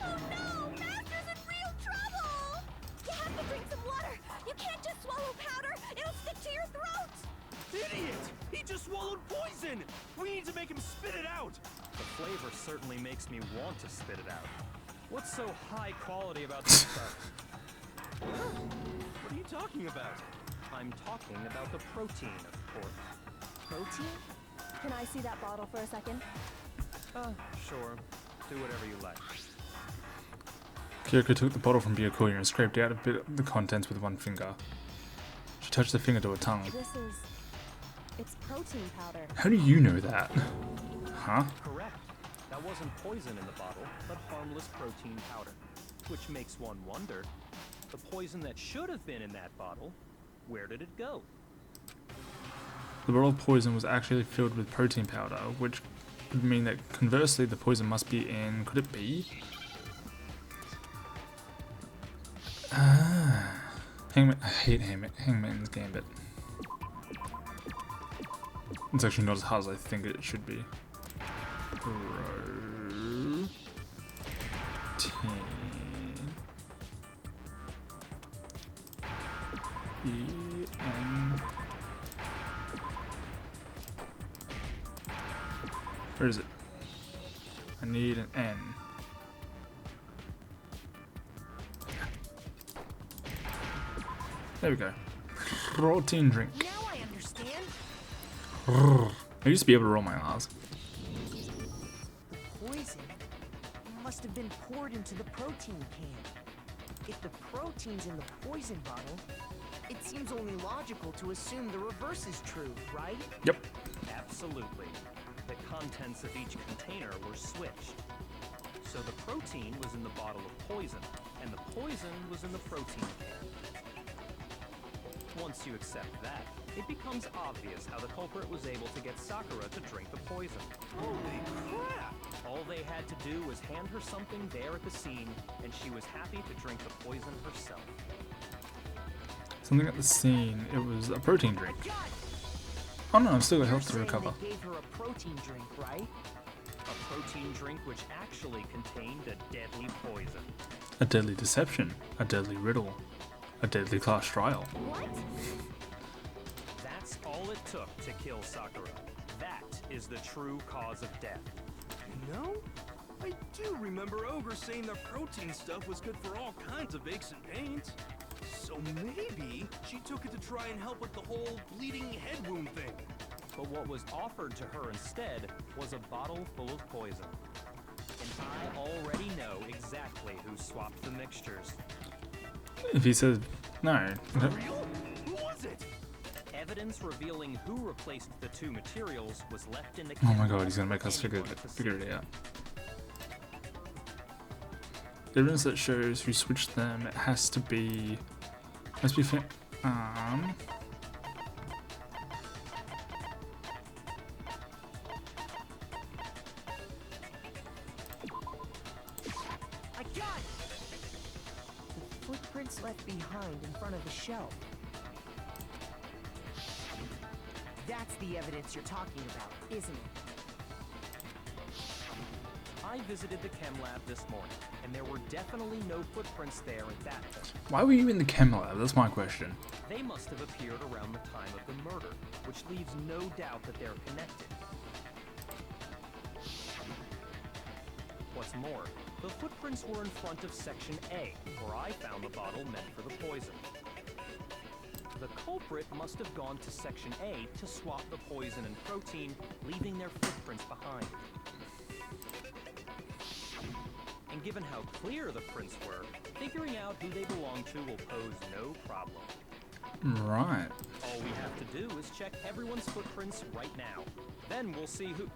Oh no! Master's in real trouble! You have to drink some water! You can't just swallow powder! It'll stick to your throat! Idiot! He just swallowed poison! We need to make him spit it out! The flavor certainly makes me want to spit it out. What's so high quality about this stuff? What are you talking about? I'm talking about the protein, of course. Protein? Can I see that bottle for a second? Sure. Do whatever you like. Kyoko took the bottle from Byakuya and scraped out a bit of the contents with one finger. She touched the finger to her tongue. It's protein powder. How do you know that? Huh? Correct. That wasn't poison in the bottle, but harmless protein powder. Which makes one wonder, the poison that should have been in that bottle, where did it go? The bottle of poison was actually filled with protein powder, which would mean that conversely the poison must be in... Could it be? Hangman... I hate Hangman's Gambit. It's actually not as hard as I think it should be. Protein... E-N... Where is it? I need an N. There we go. Protein drink. Now I understand. I used to be able to roll my R's. The poison must have been poured into the protein can. If the protein's in the poison bottle, it seems only logical to assume the reverse is true, right? Yep. Absolutely. The contents of each container were switched. So the protein was in the bottle of poison, and the poison was in the protein can. Once you accept that, it becomes obvious how the culprit was able to get Sakura to drink the poison. Holy crap! All they had to do was hand her something there at the scene, and she was happy to drink the poison herself. Something at the scene. It was a protein drink. Oh no, I've still got health to You're saying recover. they gave her a protein drink, right? A protein drink which actually contained a deadly poison. A deadly deception. A deadly riddle. A deadly class trial. What? That's all it took to kill Sakura. That is the true cause of death. You know, I do remember Ogre saying the protein stuff was good for all kinds of aches and pains. So maybe she took it to try and help with the whole bleeding head wound thing. But what was offered to her instead was a bottle full of poison. And I already know exactly who swapped the mixtures. If he says no. For real? Who was it? Evidence revealing who replaced the two materials was left in the Oh my chem god, lab he's gonna make us for figure anyone to figure see. it out. Evidence that shows who switched them. It has to be. Must be. I got it! The footprints left behind in front of the shelf. That's the evidence you're talking about, isn't it? I visited the chem lab this morning, and there were definitely no footprints there at that point. Why were you in the chem lab? That's my question. They must have appeared around the time of the murder, which leaves no doubt that they're connected. What's more, the footprints were in front of Section A, where I found the bottle meant for the poison. The culprit must have gone to Section A to swap the poison and protein, leaving their footprints behind. And given how clear the prints were, figuring out who they belong to will pose no problem. Right. All we have to do is check everyone's footprints right now. Then we'll see who...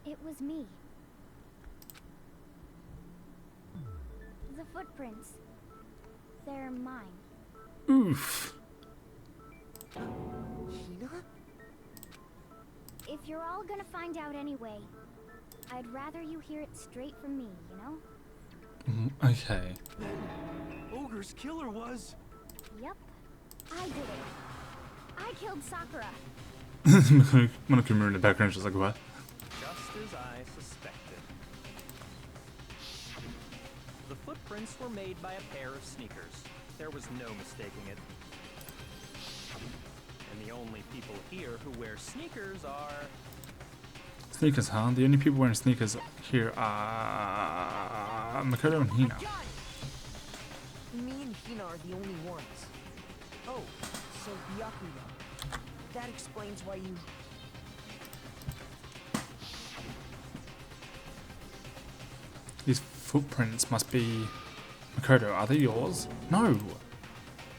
It was me. The footprints. They're mine. Oof. Hina? If you're all gonna find out anyway, I'd rather you hear it straight from me, you know? Okay. Ogre's killer was... Yep. I did it. I killed Sakura. Monokuma in the background just like, what? Just as I suspected. The footprints were made by a pair of sneakers. There was no mistaking it. And the only people here who wear sneakers are... Sneakers, huh? The only people wearing sneakers here are Makoto and Hina. Got it! Me and Hina are the only ones. Oh, so Byakuya. That explains why you... These footprints must be Makoto. Are they yours? No.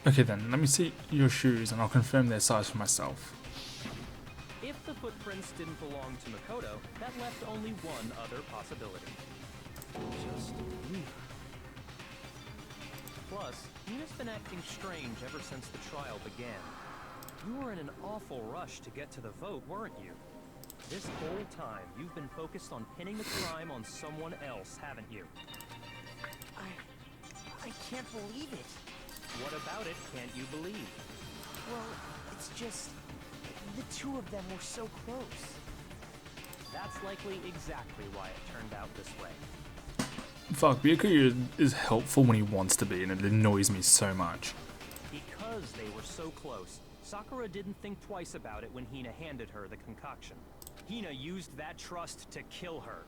Okay then, let me see your shoes and I'll confirm their size for myself. If the footprints didn't belong to Makoto, that left only one other possibility. Just Hina. Plus, Hina's been acting strange ever since the trial began. You were in an awful rush to get to the vote, weren't you? This whole time, you've been focused on pinning the crime on someone else, haven't you? I can't believe it. What about it can't you believe? Well, it's just... the two of them were so close. That's likely exactly why it turned out this way. Fuck, Byakuya is helpful when he wants to be and it annoys me so much. Because they were so close, Sakura didn't think twice about it when Hina handed her the concoction. Hina used that trust to kill her.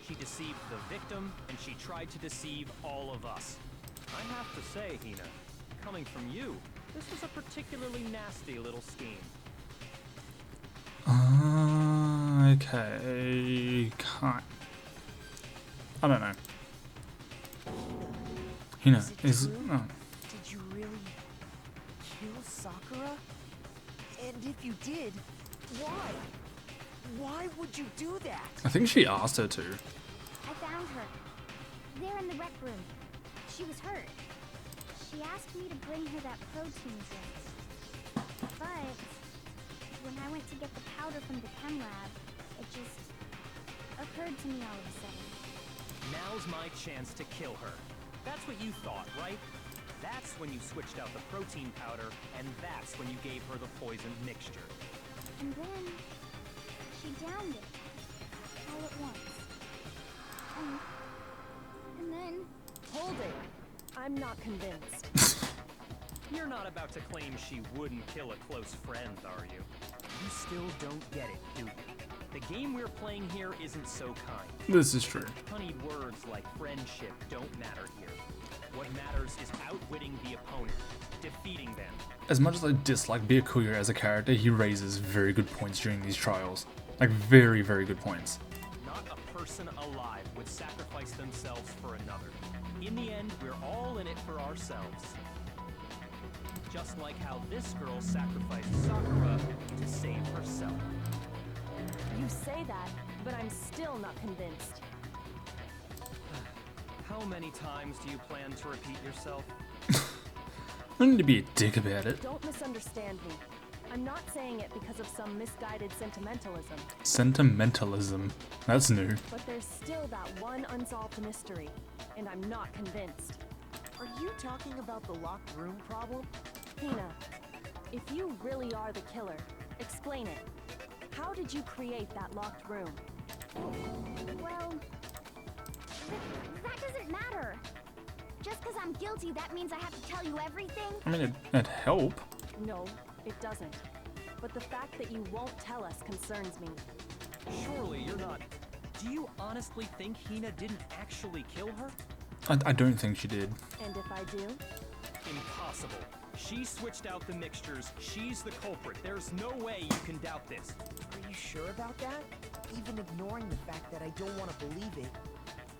She deceived the victim, and she tried to deceive all of us. I have to say, Hina, coming from you, this was a particularly nasty little scheme. Okay, can't. I don't know. Hina is. true? Oh. Did you really kill Sakura? And if you did, why? Why would you do that? I think she asked her to. I found her. There in the rec room. She was hurt. She asked me to bring her that protein drink. But when I went to get the powder from the chem lab, it just occurred to me all of a sudden. Now's my chance to kill her. That's what you thought, right? That's when you switched out the protein powder, and that's when you gave her the poisoned mixture. And then she downed it all at once. And then Hold it. I'm not convinced. You're not about to claim she wouldn't kill a close friend, are you? You still don't get it, do you? The game we're playing here isn't so kind. This is true. Honeyed words like friendship don't matter here. What matters is outwitting the opponent, defeating them. As much as I dislike Byakuya as a character, he raises very good points during these trials. Like, very, very good points. Not a person alive would sacrifice themselves for another. In the end, we're all in it for ourselves. Just like how this girl sacrificed Sakura to save herself. You say that, but I'm still not convinced. How many times do you plan to repeat yourself? I need to be a dick about it. Don't misunderstand me. I'm not saying it because of some misguided sentimentalism. Sentimentalism. That's new. But there's still that one unsolved mystery, and I'm not convinced. Are you talking about the locked room problem? Hina, if you really are the killer, explain it. How did you create that locked room? Well, that doesn't matter. Just because I'm guilty, that means I have to tell you everything? I mean, it'd help. No, it doesn't. But the fact that you won't tell us concerns me. Surely you're not... Do you honestly think Hina didn't actually kill her? I don't think she did. And if I do? Impossible. She switched out the mixtures. She's the culprit. There's no way you can doubt this. Are you sure about that? Even ignoring the fact that I don't want to believe it,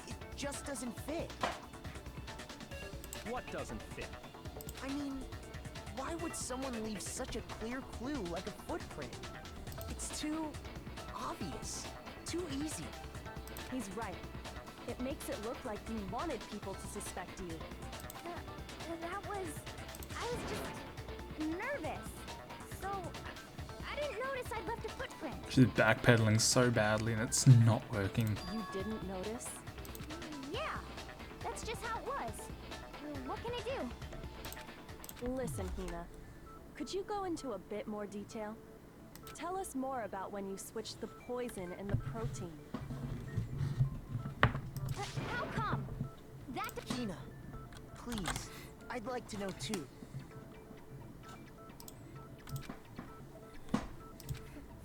it just doesn't fit. What doesn't fit? I mean, why would someone leave such a clear clue like a footprint? It's too obvious, too easy. He's right. It makes it look like you wanted people to suspect you. I was just nervous. So, I didn't notice I'd left a footprint. She's backpedaling so badly and it's not working. You didn't notice? Yeah, that's just how it was. What can I do? Listen, Hina. Could you go into a bit more detail? Tell us more about when you switched the poison and the protein. How come? That Hina, please, I'd like to know too.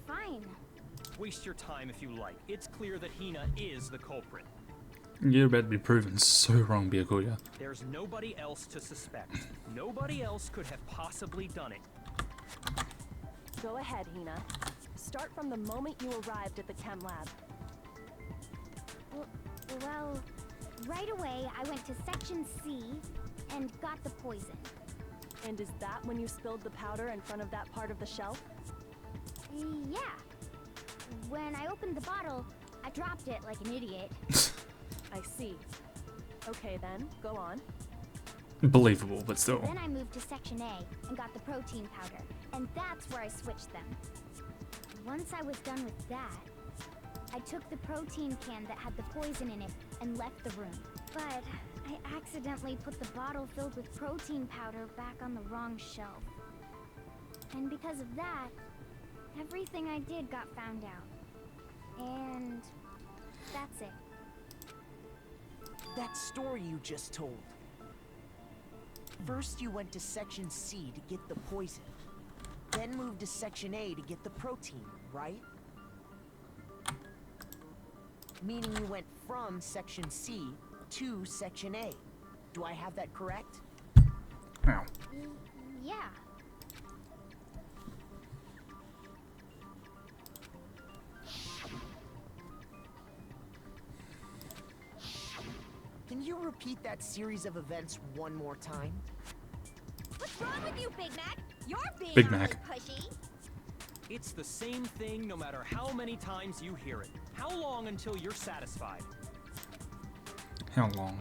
Fine. Waste your time if you like. It's clear that Hina is the culprit. You're about to be proven so wrong, Byakuya. There's nobody else to suspect. Nobody else could have possibly done it. Go ahead, Hina. Start from the moment you arrived at the chem lab. Well, right away I went to section C and got the poison. And is that when you spilled the powder in front of that part of the shelf? Yeah. When I opened the bottle, I dropped it like an idiot. I see. Okay then, go on. Believable, but still. Then I moved to section A and got the protein powder, and that's where I switched them. Once I was done with that, I took the protein can that had the poison in it and left the room. But I accidentally put the bottle filled with protein powder back on the wrong shelf. And because of that, everything I did got found out. And that's it. That story you just told. First you went to section C to get the poison, then moved to section A to get the protein, right? Meaning you went from section C to section A. Do I have that correct? Wow. Yeah. Can you repeat that series of events one more time? What's wrong with you, Big Mac? You're being Big awfully Mac. pushy. It's the same thing no matter how many times you hear it. How long until you're satisfied? How long?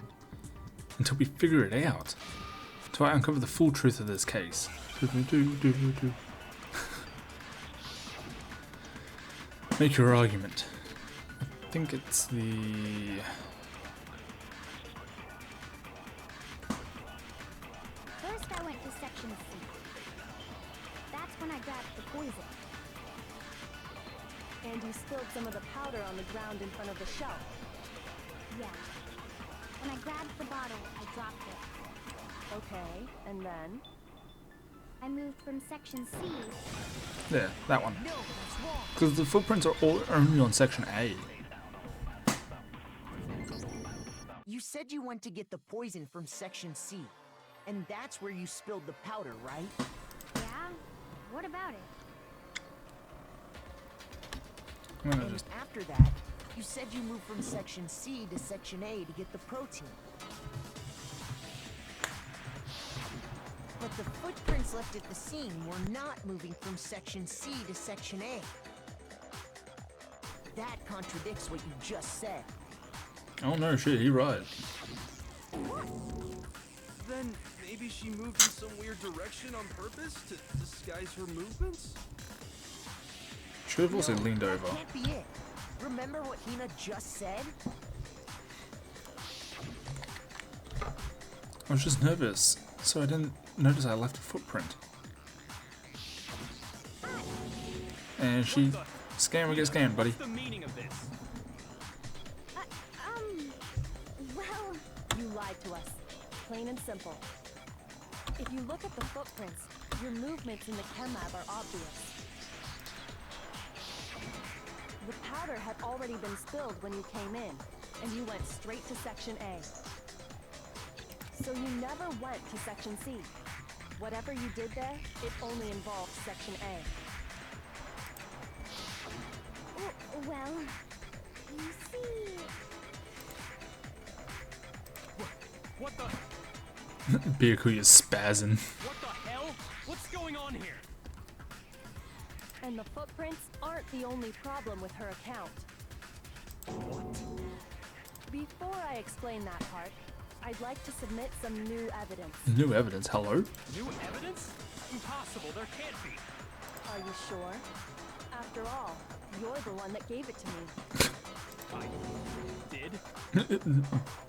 Until we figure it out. Until I uncover the full truth of this case. Make your argument. I think it's the... First, I went to section C. That's when I grabbed the poison. And you spilled some of the powder on the ground in front of the shelf. Yeah. When I grabbed the bottle, I dropped it. Okay, and then? I moved from section C. There, that one. No, that's wrong. Because the footprints are all only on section A. You said you went to get the poison from section C, and that's where you spilled the powder, right? Yeah? What about it? I'm gonna And just... after that, you said you moved from Section C to Section A to get the protein. But the footprints left at the scene were not moving from Section C to Section A. That contradicts what you just said. Oh no, shit, he right. Then maybe she moved in some weird direction on purpose to disguise her movements? Should have also leaned that over. Can't be it. Remember what Hina just said? I was just nervous, so I didn't notice I left a footprint. And she... Scam or get scammed, buddy. What's the meaning of this? Well, you lied to us. Plain and simple. If you look at the footprints, your movements in the chem lab are obvious. The powder had already been spilled when you came in, and you went straight to Section A. So you never went to Section C. Whatever you did there, it only involved Section A. Well, you see... What the? Byakuya's spazzing. What the hell? What's going on here? And the footprints aren't the only problem with her account. What? Before I explain that part, I'd like to submit some new evidence. New evidence, hello? New evidence? Impossible. There can't be. Are you sure? After all, you're the one that gave it to me. I did?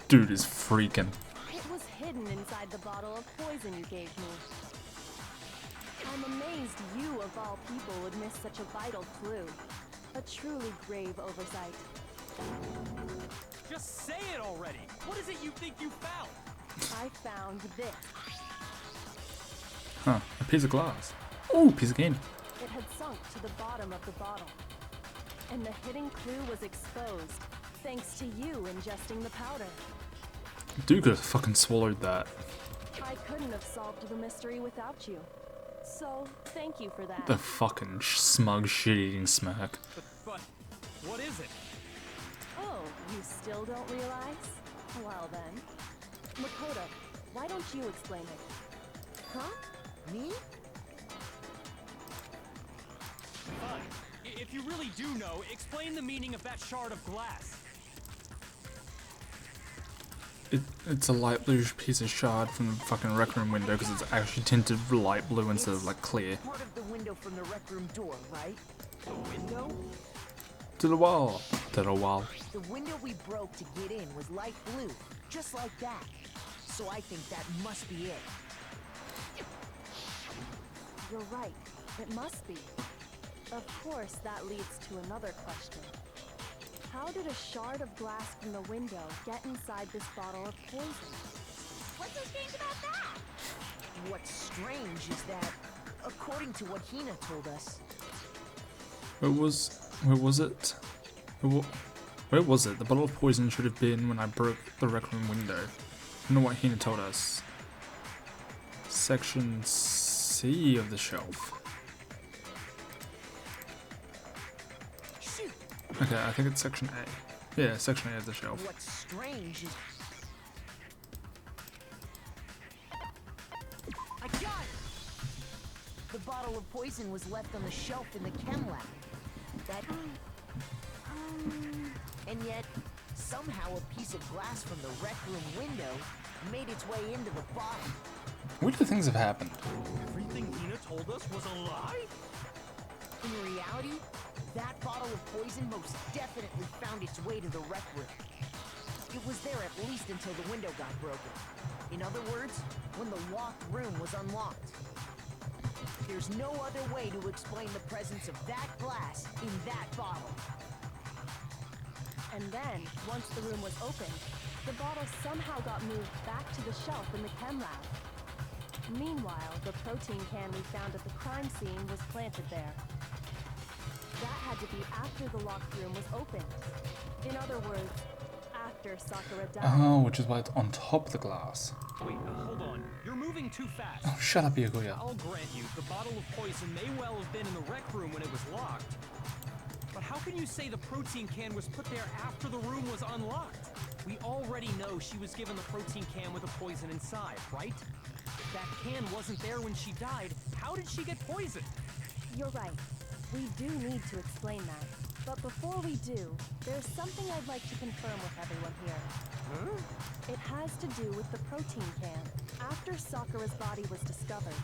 Dude is freaking. It was hidden inside the bottle of poison you gave me. I'm amazed you, of all people, would miss such a vital clue. A truly grave oversight. Just say it already. What is it you think you found? I found this. Huh, a piece of glass. Ooh, piece of candy. It had sunk to the bottom of the bottle. And the hidden clue was exposed, thanks to you ingesting the powder. Dude could have fucking swallowed that. I couldn't have solved the mystery without you. So, thank you for that. The fucking smug shit-eating smack. But what is it? Oh, you still don't realize? Well then. Makoto, why don't you explain it? Huh? Me? Fine. If you really do know, explain the meaning of that shard of glass. It's a light blue piece of shard from the fucking rec room window because it's actually tinted light blue instead of like clear. Part of the window from the rec room door, right? The window? To the wall. To the wall. The window we broke to get in was light blue, just like that. So I think that must be it. You're right. It must be. Of course, that leads to another question. How did a shard of glass from the window get inside this bottle of poison? What's so strange about that? What's strange is that, according to what Hina told us, Where was it? Where was it? The bottle of poison should have been when I broke the rec room window. I don't know what Hina told us. Section C of the shelf. shoot, Okay, I think it's section A. Yeah, section A of the shelf. what's strange is... I got it! The bottle of poison was left on the shelf in the chem lab. That... And yet, somehow a piece of glass from the rec room window made its way into the bottle. Weird things have happened. Everything Hina told us was a lie? In reality, that bottle of poison most definitely found its way to the rec room. It was there at least until the window got broken. In other words, when the locked room was unlocked. There's no other way to explain the presence of that glass in that bottle. And then, once the room was opened, the bottle somehow got moved back to the shelf in the chem lab. Meanwhile, the protein can we found at the crime scene was planted there. That had to be after the locked room was opened. In other words, after Sakura died. Oh, which is why it's on top of the glass. Wait, hold on. You're moving too fast. Oh, shut up, Byakuya. I'll grant you, the bottle of poison may well have been in the rec room when it was locked. But how How can you say the protein can was put there after the room was unlocked? We already know she was given the protein can with the poison inside, right? If that can wasn't there when she died, how did she get poisoned? You're right. We do need to explain that. But before we do, there's something I'd like to confirm with everyone here. Huh? It has to do with the protein can. After Sakura's body was discovered,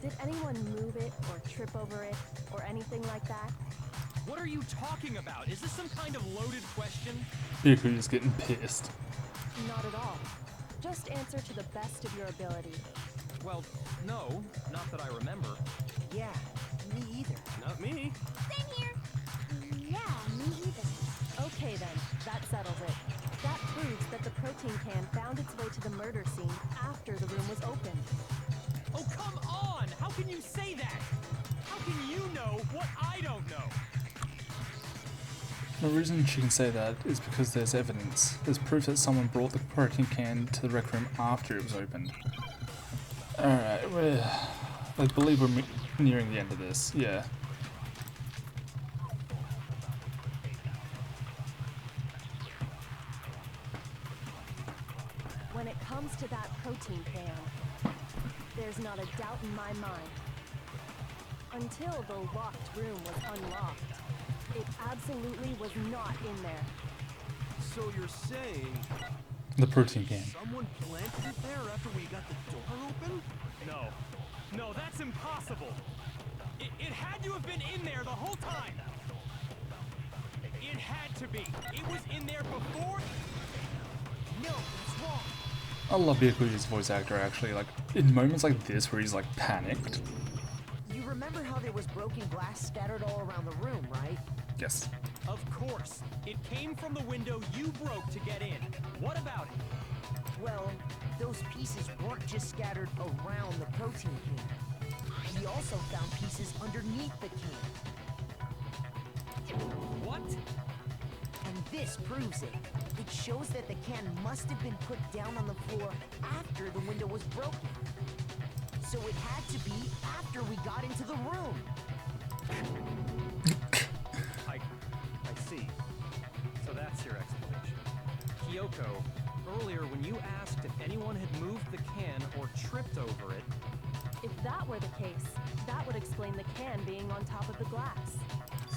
did anyone move it or trip over it or anything like that? What are you talking about? Is this some kind of loaded question? Byakuya's getting pissed. Not at all. Just answer to the best of your ability. Well, no, not that I remember. Yeah, me either. Not me. Same here. Yeah, me either. Okay then, that settles it. That proves that the protein can found its way to the murder scene after the room was opened. Oh, come on! How can you say that? How can you know what I don't know? The reason she can say that is because there's evidence. There's proof that someone brought the protein can to the rec room after it was opened. Alright, I believe we're nearing the end of this, yeah. When it comes to that protein can, there's not a doubt in my mind. Until the locked room was unlocked, it absolutely was not in there. So you're saying The protein can. someone planted it there after we got the door open? No. No, that's impossible. It had to have been in there the whole time. It had to be. It was in there before. No, that's wrong. I love Byakuya's voice actor actually, like, in moments like this where he's like panicked. You remember how there was broken glass scattered all around the room, right? Yes. Of course. It came from the window you broke to get in. What about it? Well, those pieces weren't just scattered around the protein can. We also found pieces underneath the can. What? And this proves it. It shows that the can must have been put down on the floor after the window was broken. So it had to be after we got into the room. I see. So that's your explanation. Kyoko, earlier when you asked if anyone had moved the can or tripped over it, If that were the case, that would explain the can being on top of the glass.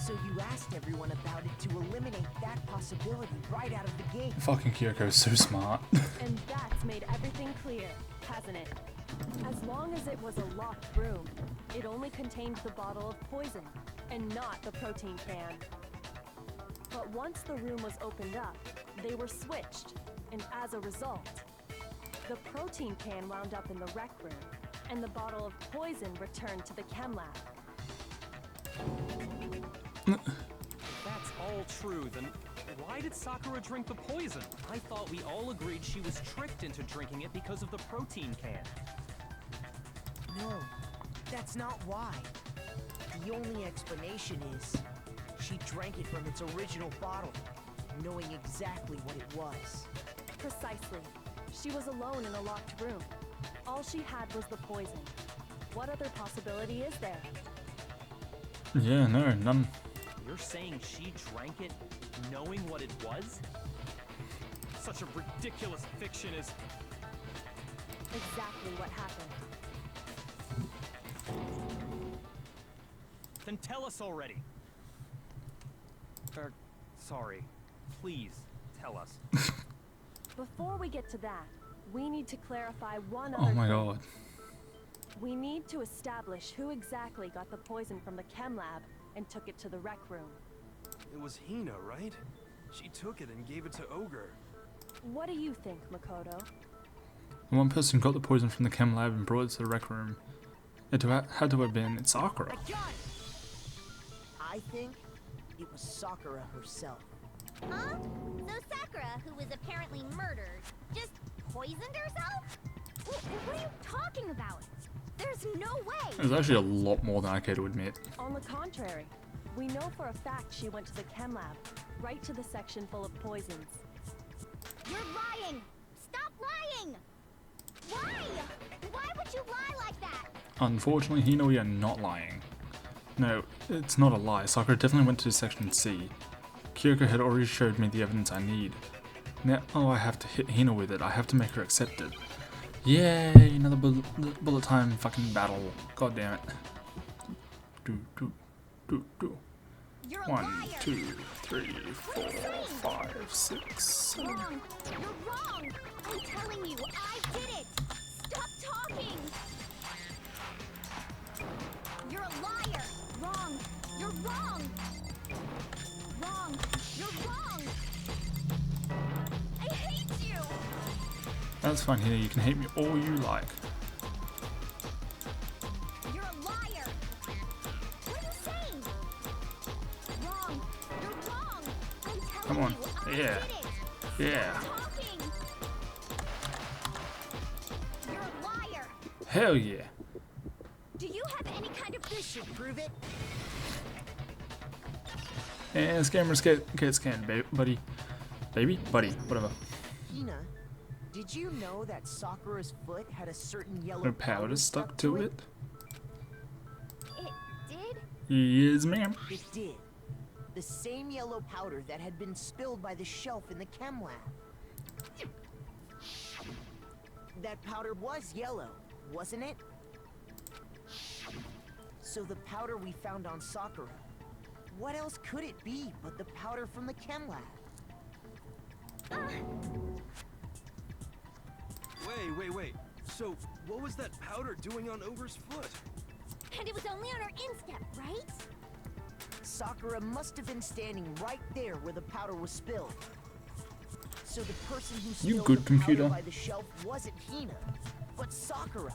So you asked everyone about it to eliminate that possibility right out of the gate. Fucking Kyoko is so smart. And that's made everything clear, hasn't it? As long as it was a locked room, it only contained the bottle of poison, and not the protein can. But once the room was opened up, they were switched, and as a result, the protein can wound up in the rec room, and the bottle of poison returned to the chem lab. if that's all true, then why did Sakura drink the poison? I thought we all agreed she was tricked into drinking it because of the protein can. No, that's not why. The only explanation is she drank it from its original bottle, knowing exactly what it was. Precisely. She was alone in a locked room. All she had was the poison. What other possibility is there? Yeah, no, none. You're saying she drank it knowing what it was? Such a ridiculous fiction is... Exactly what happened. Then tell us already. Sorry. Please, tell us. Before we get to that, we need to clarify one other Oh my thing. god. We need to establish who exactly got the poison from the chem lab and took it to the rec room. It was Hina, right? She took it and gave it to Ogre. What do you think, Makoto? The one person got the poison from the chem lab and brought it to the rec room. It had to have been Sakura. I got it! I think it was Sakura herself. Huh? So Sakura, who was apparently murdered, just poisoned herself? What are you talking about? There's no way! There's actually a lot more than I care to admit. On the contrary, we know for a fact she went to the chem lab, right to the section full of poisons. You're lying! Stop lying! Why? Why would you lie like that? Unfortunately, Hina, we are not lying. No, it's not a lie. Sakura definitely went to section C. Kyoko had already showed me the evidence I need. Now, I have to hit Hina with it. I have to make her accept it. Yay! Another bullet time fucking battle. God damn it. You're a 1, liar. 2, 3, 4, 5, 6, 7. Wrong. You're wrong. I'm telling you, I did it. Stop talking. You're a liar. Wrong. You're wrong. Wrong. You're wrong. I hate you. That's fine, Hina. You can hate me all you like. You're a liar. What are you saying? Wrong. You're wrong. I'm telling Come on. you, I Yeah. did it. Yeah. Stop talking. You're a liar. Hell yeah. Do you have any kind of This should prove it. And scammers get scanned, buddy. Baby? Buddy. Whatever. Hina, did you know that Sakura's foot had a certain yellow No powder stuck to it? It did? Yes, ma'am. It did. The same yellow powder that had been spilled by the shelf in the chem lab. That powder was yellow, wasn't it? So the powder we found on Sakura, what else could it be but the powder from the chem lab? Wait. So, what was that powder doing on Over's foot? And it was only on her instep, right? Sakura must have been standing right there where the powder was spilled. So the person who You spilled good the computer. powder by the shelf wasn't Hina, but Sakura.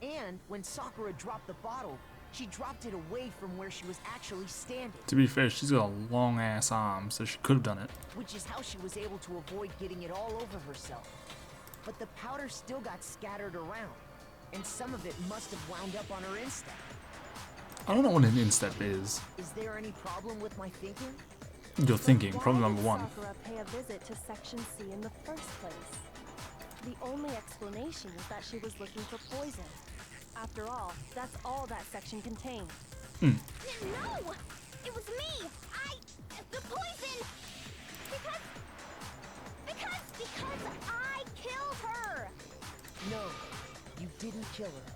And when Sakura dropped the bottle, she dropped it away from where she was actually standing, To be fair, she's got a long ass arm, so she could have done it. which is how she was able to avoid getting it all over herself. But the powder still got scattered around, and some of it must have wound up on her instep. I don't know what an instep is. Is there any problem with my thinking? You're thinking, Why problem did number 1. Sakura pay a visit to Section C in the first place? The only explanation is that she was looking for poison. After all, that's all that section contained. No! It was me! The poison! Because I killed her! No, you didn't kill her.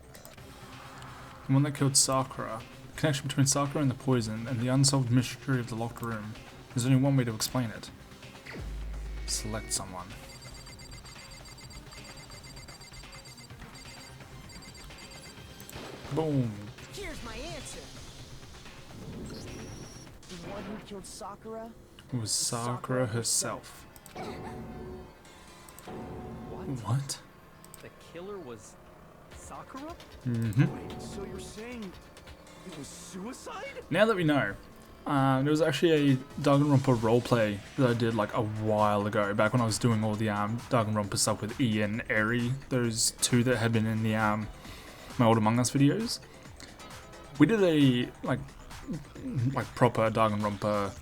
The one that killed Sakura. The connection between Sakura and the poison and the unsolved mystery of the locked room. There's only one way to explain it. Select someone. Boom. Here's my answer. The one who killed Sakura? It was Sakura herself. What? The killer was Sakura? Mm-hmm. Wait, so you're saying it was suicide? Now that we know, there was actually a Danganronpa roleplay that I did like a while ago, back when I was doing all the Danganronpa stuff with Ian and Eri, those two that had been in the my old Among Us videos. We did a like proper Danganronpa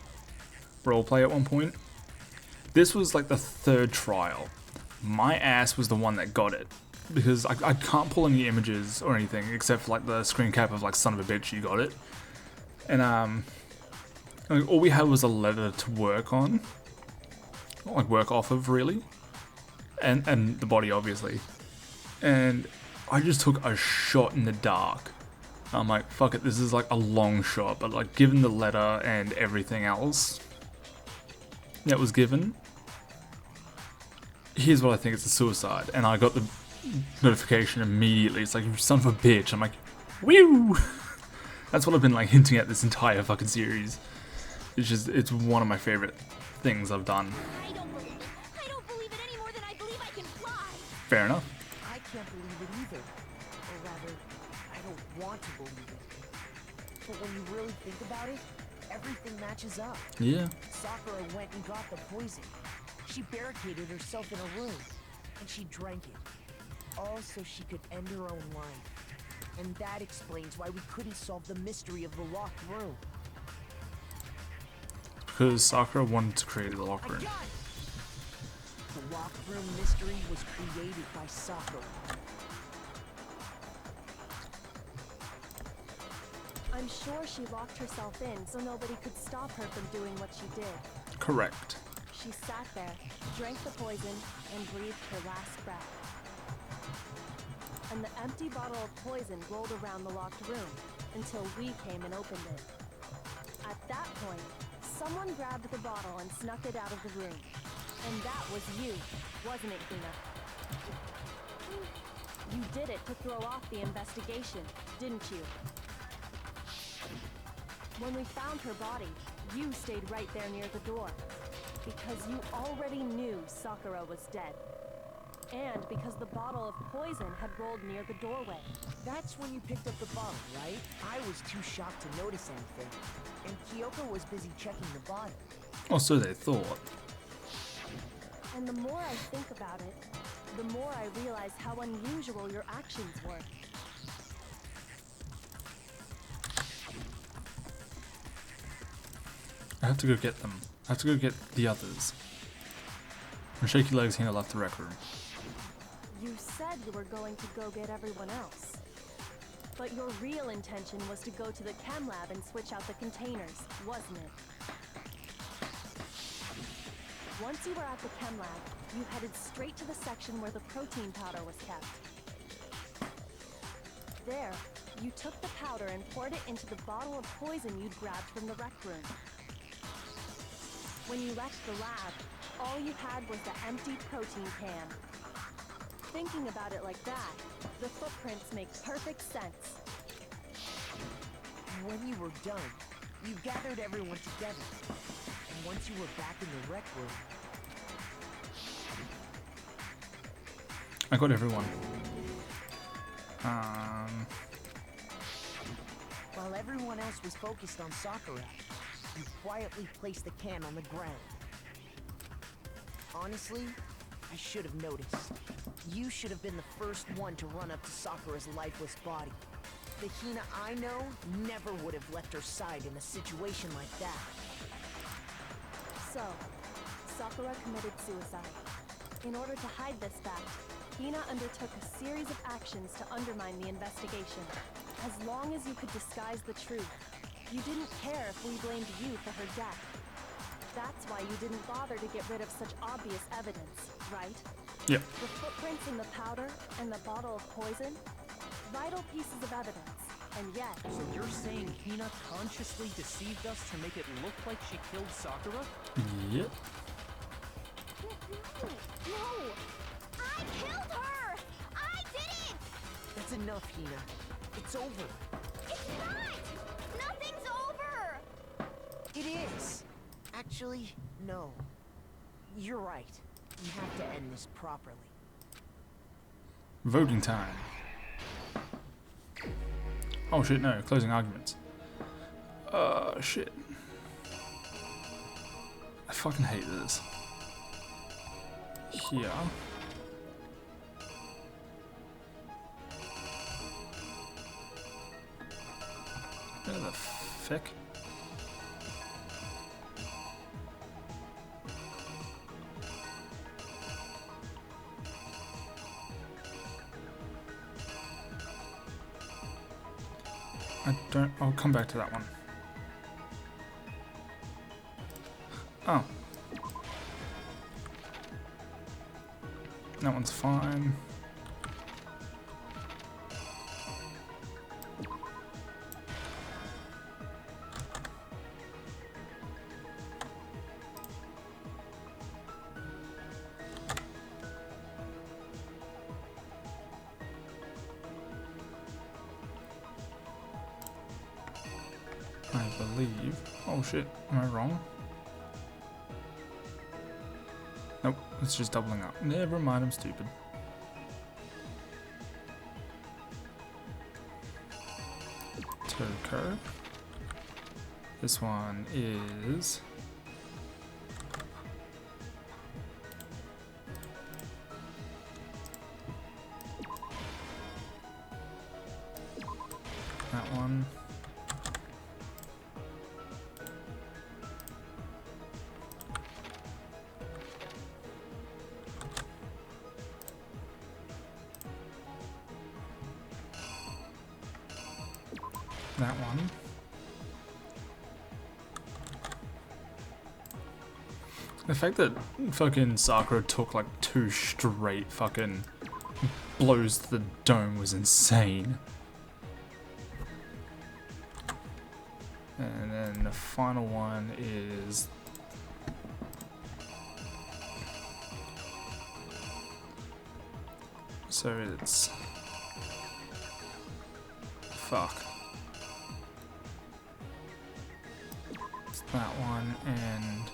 roleplay at one point. This was like the third trial. My ass was the one that got it, because I can't pull any images or anything except for like the screen cap of like son of a bitch you got it. And like, all we had was a letter to work on, like work off of really, and the body obviously. And I just took a shot in the dark. I'm like, fuck it, this is like a long shot, but like given the letter and everything else that was given, here's what I think it's a suicide. And I got the notification immediately. It's like, you son of a bitch. I'm like, whew! That's what I've been like hinting at this entire fucking series. It's one of my favorite things I've done. I don't believe it. I don't believe it any more than I believe I can fly. Fair enough. I can't believe it either. Or rather, I don't want to believe it. But when you really think about it, everything matches up. Yeah. Sakura went and got the poison. She barricaded herself in a room, and she drank it. All so she could end her own life. And that explains why we couldn't solve the mystery of the locked room. Because Sakura wanted to create the lock I room. got it! The locked room mystery was created by Sakura. I'm sure she locked herself in so nobody could stop her from doing what she did. Correct. She sat there, drank the poison, and breathed her last breath. And the empty bottle of poison rolled around the locked room until we came and opened it. At that point, someone grabbed the bottle and snuck it out of the room. And that was you, wasn't it, Hina? You did it to throw off the investigation, didn't you? When we found her body, you stayed right there near the door. Because you already knew Sakura was dead. And because the bottle of poison had rolled near the doorway. That's when you picked up the bottle, right? I was too shocked to notice anything. And Kyoko was busy checking the bottle. Or so they thought. And the more I think about it, the more I realize how unusual your actions were. I have to go get them. I have to go get the others. And shaky legs, Hina left the rec room. You said you were going to go get everyone else. But your real intention was to go to the chem lab and switch out the containers, wasn't it? Once you were at the chem lab, you headed straight to the section where the protein powder was kept. There, you took the powder and poured it into the bottle of poison you'd grabbed from the rec room. When you left the lab, all you had was the empty protein can. Thinking about it like that, the footprints make perfect sense. When you were done, you gathered everyone together. And once you were back in the rec room... I got everyone. While everyone else was focused on Sakura, you quietly placed the can on the ground. Honestly, I should have noticed. You should have been the first one to run up to Sakura's lifeless body. The Hina I know never would have left her side in a situation like that. So, Sakura committed suicide. In order to hide this fact, Hina undertook a series of actions to undermine the investigation. As long as you could disguise the truth, you didn't care if we blamed you for her death. That's why you didn't bother to get rid of such obvious evidence, right? Yep. The footprints in the powder and the bottle of poison? Vital pieces of evidence, and yet... So you're saying Hina consciously deceived us to make it look like she killed Sakura? Yep. No! I killed her! I did it! That's enough, Hina. It's over. It's not! Nothing's over! It is. Actually, no. You're right. You have to end this properly. Voting time. Oh shit, no. Closing arguments. Shit. I fucking hate this. Here. Where the fuck? I'll come back to that one. Oh. That one's fine. I believe. Oh shit, am I wrong? Nope, it's just doubling up. Never mind, I'm stupid. Toko. This one is... that one. that one. The fact that fucking Sakura took like 2 straight fucking blows to the dome was insane. And then the final one is so it's fuck. It's that one and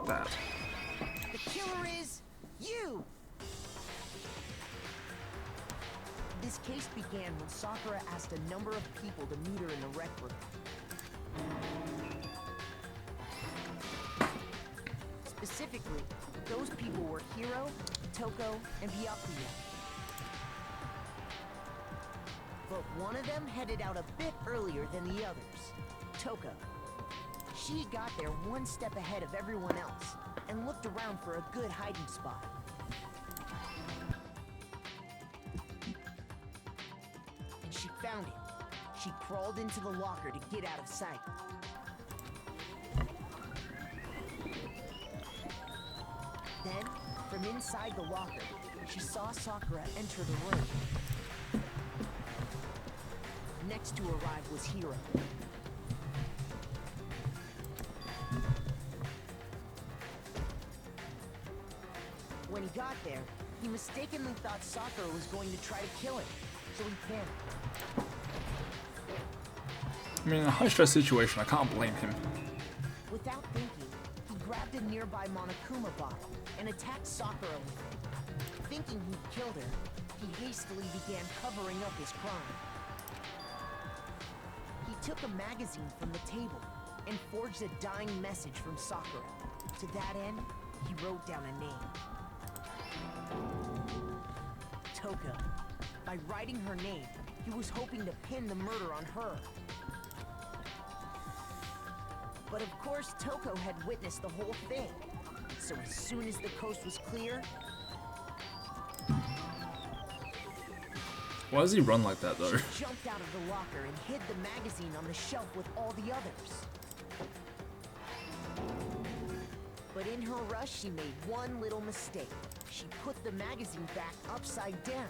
that. The killer is you! This case began when Sakura asked a number of people to meet her in the rec room. Specifically, those people were Hiro, Toko, and Byakuya. But one of them headed out a bit earlier than the others, Toko. She got there one step ahead of everyone else and looked around for a good hiding spot. And she found it. She crawled into the locker to get out of sight. Then, from inside the locker, she saw Sakura enter the room. Next to arrive was Hiro. When he got there, he mistakenly thought Sakura was going to try to kill him, so he panicked. I mean, in a high-stress situation, I can't blame him. Without thinking, he grabbed a nearby Monokuma bottle and attacked Sakura with it. Thinking he'd killed her, he hastily began covering up his crime. He took a magazine from the table and forged a dying message from Sakura. To that end, he wrote down a name. Toko. By writing her name, he was hoping to pin the murder on her. But of course, Toko had witnessed the whole thing. So as soon as the coast was clear... Why does he run like that, though? She jumped out of the locker and hid the magazine on the shelf with all the others. But in her rush, she made one little mistake. She put the magazine back upside down.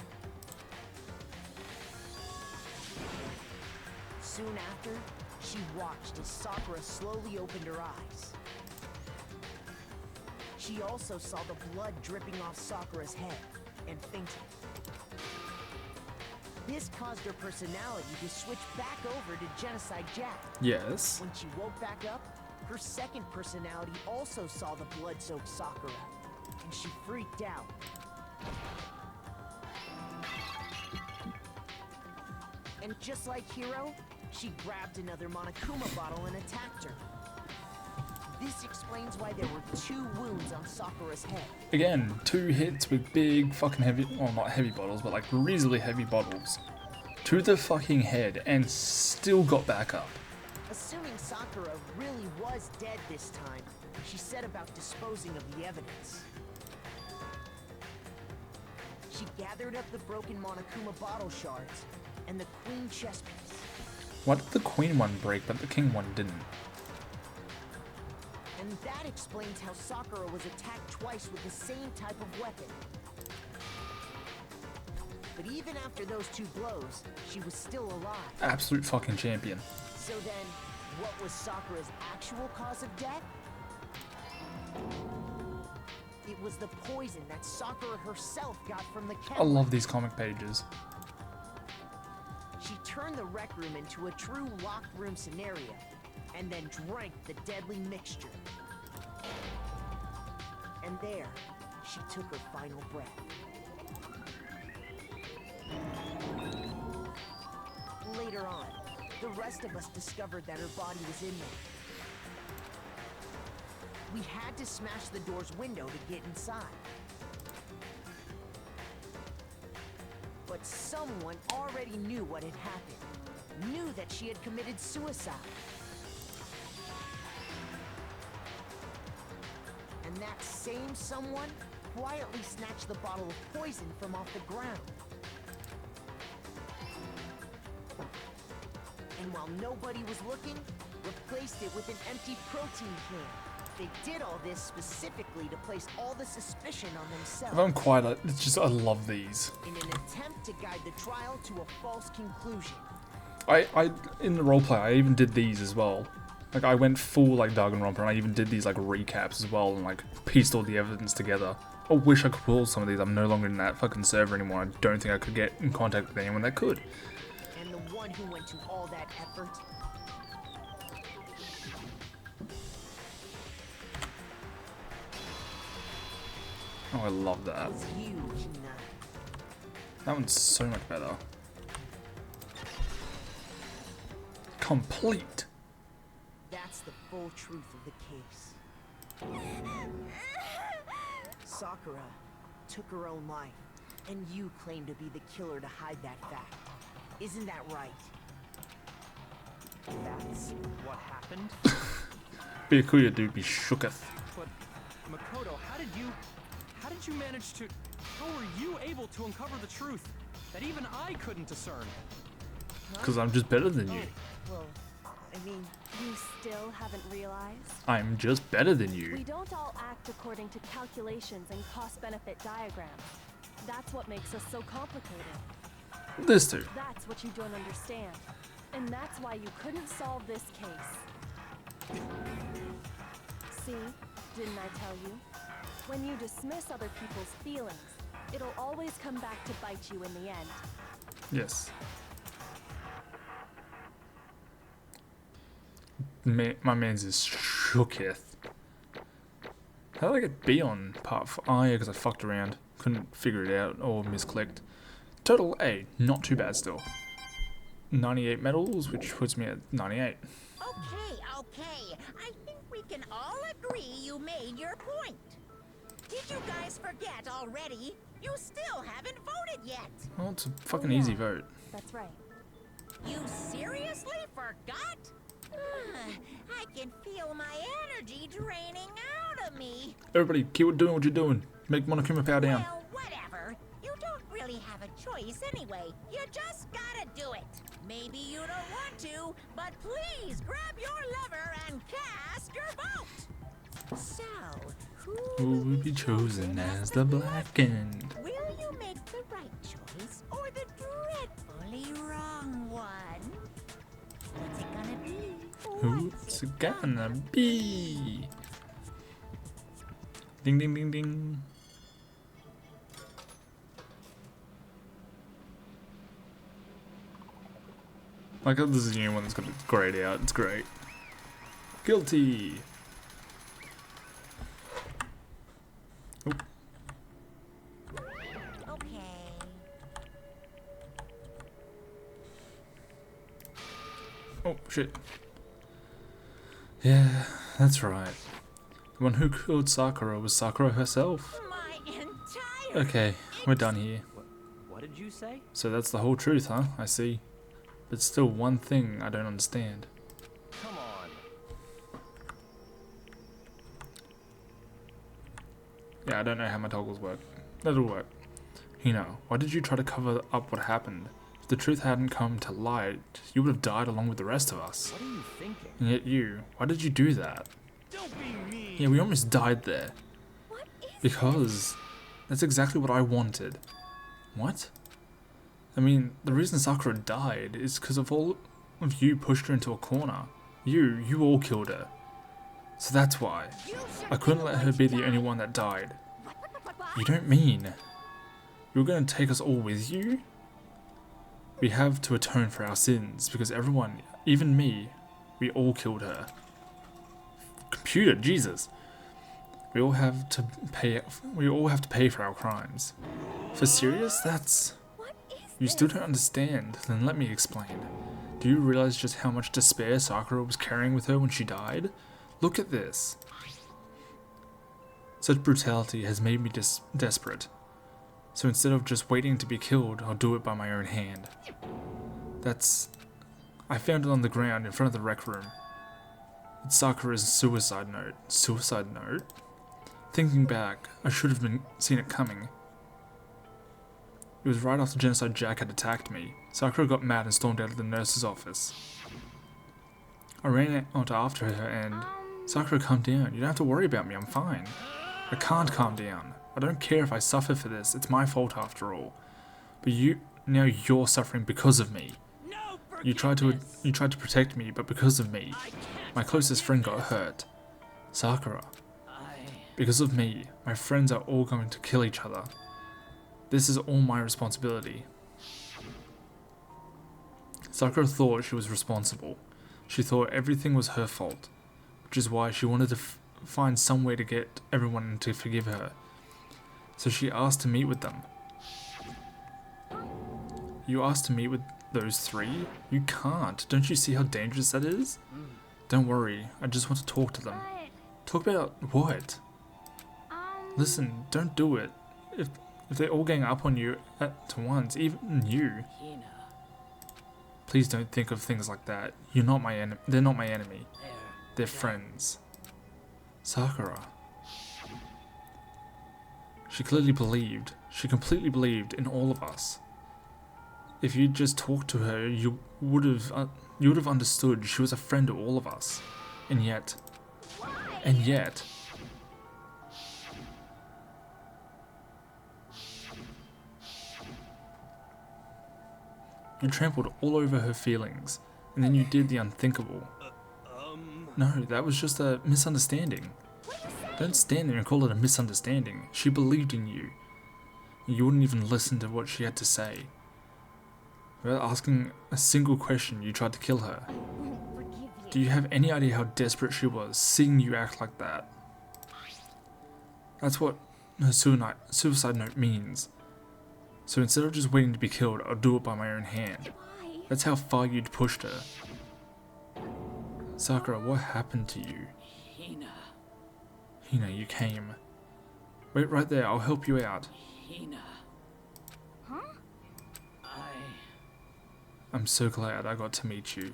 Soon after, she watched as Sakura slowly opened her eyes. She also saw the blood dripping off Sakura's head and fainted. This caused her personality to switch back over to Genocide Jack. Yes. When she woke back up, her second personality also saw the blood-soaked Sakura, and she freaked out. And just like Hiro, she grabbed another Monokuma bottle and attacked her. This explains why there were 2 wounds on Sakura's head. Again, 2 hits with big fucking heavy, well not heavy bottles, but like reasonably heavy bottles. To the fucking head and still got back up. Assuming Sakura really was dead this time, she set about disposing of the evidence. She gathered up the broken Monokuma bottle shards and the queen chess piece. Why did the queen one break, but the king one didn't? And that explains how Sakura was attacked twice with the same type of weapon. But even after those 2 blows, she was still alive. Absolute fucking champion. So then, what was Sakura's actual cause of death? It was the poison that Sakura herself got from the I chemist. love these comic pages. She turned the rec room into a true locked room scenario, and then drank the deadly mixture. And there, she took her final breath. Later on, the rest of us discovered that her body was in there. We had to smash the door's window to get inside. But someone already knew what had happened, knew that she had committed suicide. And that same someone quietly snatched the bottle of poison from off the ground. and while nobody was looking, replaced it with an empty protein can. They did all this specifically to place all the suspicion on themselves. If I'm quiet, it's just I love these. In an attempt to guide the trial to a false conclusion. I in the roleplay, I even did these as well. Like I went full like Danganronpa, and I even did these like recaps as well, and like pieced all the evidence together. I wish I could pull some of these. I'm no longer in that fucking server anymore. I don't think I could get in contact with anyone that could. And the one who went to all that effort. Oh, I love that. Was you, Hina. That one's so much better. Complete. That's the full truth of the case. Sakura took her own life, and you claim to be the killer to hide that fact. Isn't that right? That's what happened? Byakuya dude be shooketh. But Makoto, how did you manage to, how were you able to uncover the truth that even I couldn't discern? Because I'm just better than you. Well, I mean, You still haven't realized? I'm just better than We you. don't all act according to calculations and cost-benefit diagrams. That's what makes us so complicated. This too. That's what you don't understand. And that's why you couldn't solve this case. See? Didn't I tell you? When you dismiss other people's feelings, it'll always come back to bite you in the end. Yes. My man's is shooketh. How did I get B on part 4? Oh yeah, because I fucked around. Couldn't figure it out or misclicked. Total A, not too bad still. 98 medals, which puts me at 98. Okay. I think we can all agree you made your point. Did you guys forget already? You still haven't voted yet. Well, it's a fucking Oh, yeah. easy vote. That's right. You seriously forgot? I can feel my energy draining out of me. Everybody, keep doing what you're doing. Make Monokuma power down. Well, whatever. You don't really have a choice anyway. You just gotta do it. Maybe you don't want to, but please grab your lever and cast your vote. So, Who will be chosen as the blackened? Will you make the right choice or the dreadfully wrong one? What's it gonna be? Who's it gonna be? Ding ding ding ding. Like, this is the only one that's got it grayed out. It's great. Guilty. Oh, Okay. oh shit. Yeah, that's right. The one who killed Sakura was Sakura herself. My entire Okay, we're done here. What did you say? So that's the whole truth, huh? I see. But still, one thing I don't understand. Come on. Yeah, I don't know how my toggles work. That'll work. Hino, why did you try to cover up what happened? If the truth hadn't come to light, you would have died along with the rest of us. What are you thinking? And yet you, why did you do that? Don't be mean. Yeah, we almost died there. What is Because that's exactly what I wanted. What? I mean, the reason Sakura died is because of all of you pushed her into a corner. You all killed her. So that's why. I couldn't let her be the only one that died. You don't mean you're going to take us all with you? We have to atone for our sins because everyone, even me, we all killed her. Computer, Jesus. We all have to pay for our crimes. For serious? That's... What is You still don't understand. Then let me explain. Do you realize just how much despair Sakura was carrying with her when she died? Look at this. Such brutality has made me desperate. So instead of just waiting to be killed, I'll do it by my own hand. I found it on the ground in front of the rec room. It's Sakura's suicide note. Suicide note? Thinking back, I should have seen it coming. It was right after Genocide Jack had attacked me. Sakura got mad and stormed out of the nurse's office. I ran out after her and... Sakura, calm down. You don't have to worry about me, I'm fine. I can't calm down. I don't care if I suffer for this, it's my fault after all. But now you're suffering because of me. No You tried to protect me, but because of me, my closest friend got hurt. Sakura. Because of me, my friends are all going to kill each other. This is all my responsibility. Sakura thought she was responsible. She thought everything was her fault, which is why she wanted to find some way to get everyone to forgive her. So she asked to meet with them. You asked to meet with those three? You can't. Don't you see how dangerous that is? Don't worry, I just want to talk to them. Talk about what? Listen, don't do it. If they all gang up on you at once, even you. Please don't think of things like that. You're not my enemy. They're not my enemy. They're friends. Sakura. She clearly believed. She completely believed in all of us. If you'd just talked to her, you would have understood she was a friend to all of us. And yet. You trampled all over her feelings, and then you did the unthinkable. No, that was just a misunderstanding. Don't stand there and call it a misunderstanding. She believed in you. You wouldn't even listen to what she had to say. Without asking a single question, you tried to kill her. Do you have any idea how desperate she was, seeing you act like that? That's what her suicide note means. So instead of just waiting to be killed, I'll do it by my own hand. That's how far you'd pushed her. Sakura, what happened to you? Hina, you came. Wait right there, I'll help you out. I'm so glad I got to meet you.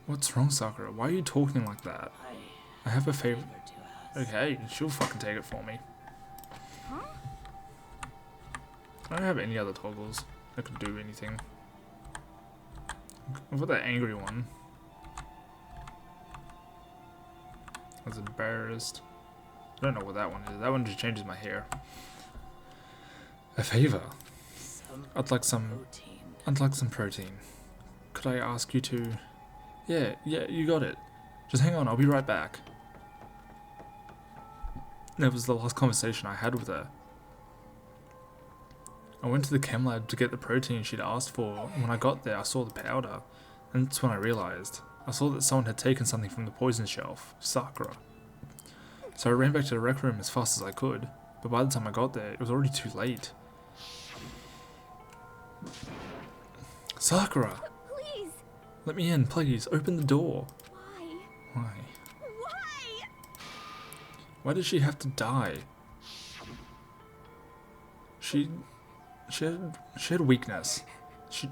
What's wrong, Sakura? Why are you talking like that? I have a favor. Okay, she'll fucking take it for me. I don't have any other toggles that could do anything. I've got that angry one. I was embarrassed. I don't know what that one is. That one just changes my hair. A favor. I'd like some protein. Could I ask you to... Yeah, you got it. Just hang on, I'll be right back. That was the last conversation I had with her. I went to the chem lab to get the protein she'd asked for, and when I got there I saw the powder, and that's when I realized. I saw that someone had taken something from the poison shelf, Sakura. So I ran back to the rec room as fast as I could, but by the time I got there, it was already too late. Sakura! Please! Let me in, please, open the door. Why? Why? Why? Why did she have to die? She had weakness. She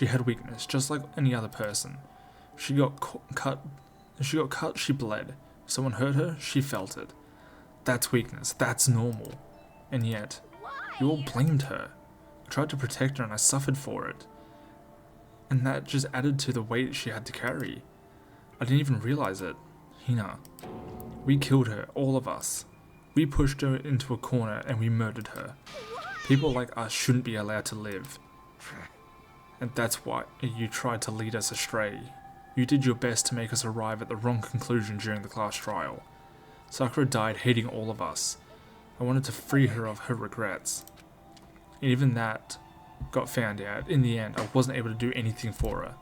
had weakness, just like any other person. She got cut, she bled. If someone hurt her, she felt it. That's weakness, that's normal. And yet, you all blamed her. I tried to protect her and I suffered for it. And that just added to the weight she had to carry. I didn't even realize it. Hina, we killed her, all of us. We pushed her into a corner and we murdered her. People like us shouldn't be allowed to live. And that's why you tried to lead us astray. You did your best to make us arrive at the wrong conclusion during the class trial. Sakura died hating all of us. I wanted to free her of her regrets. And even that got found out. In the end, I wasn't able to do anything for her.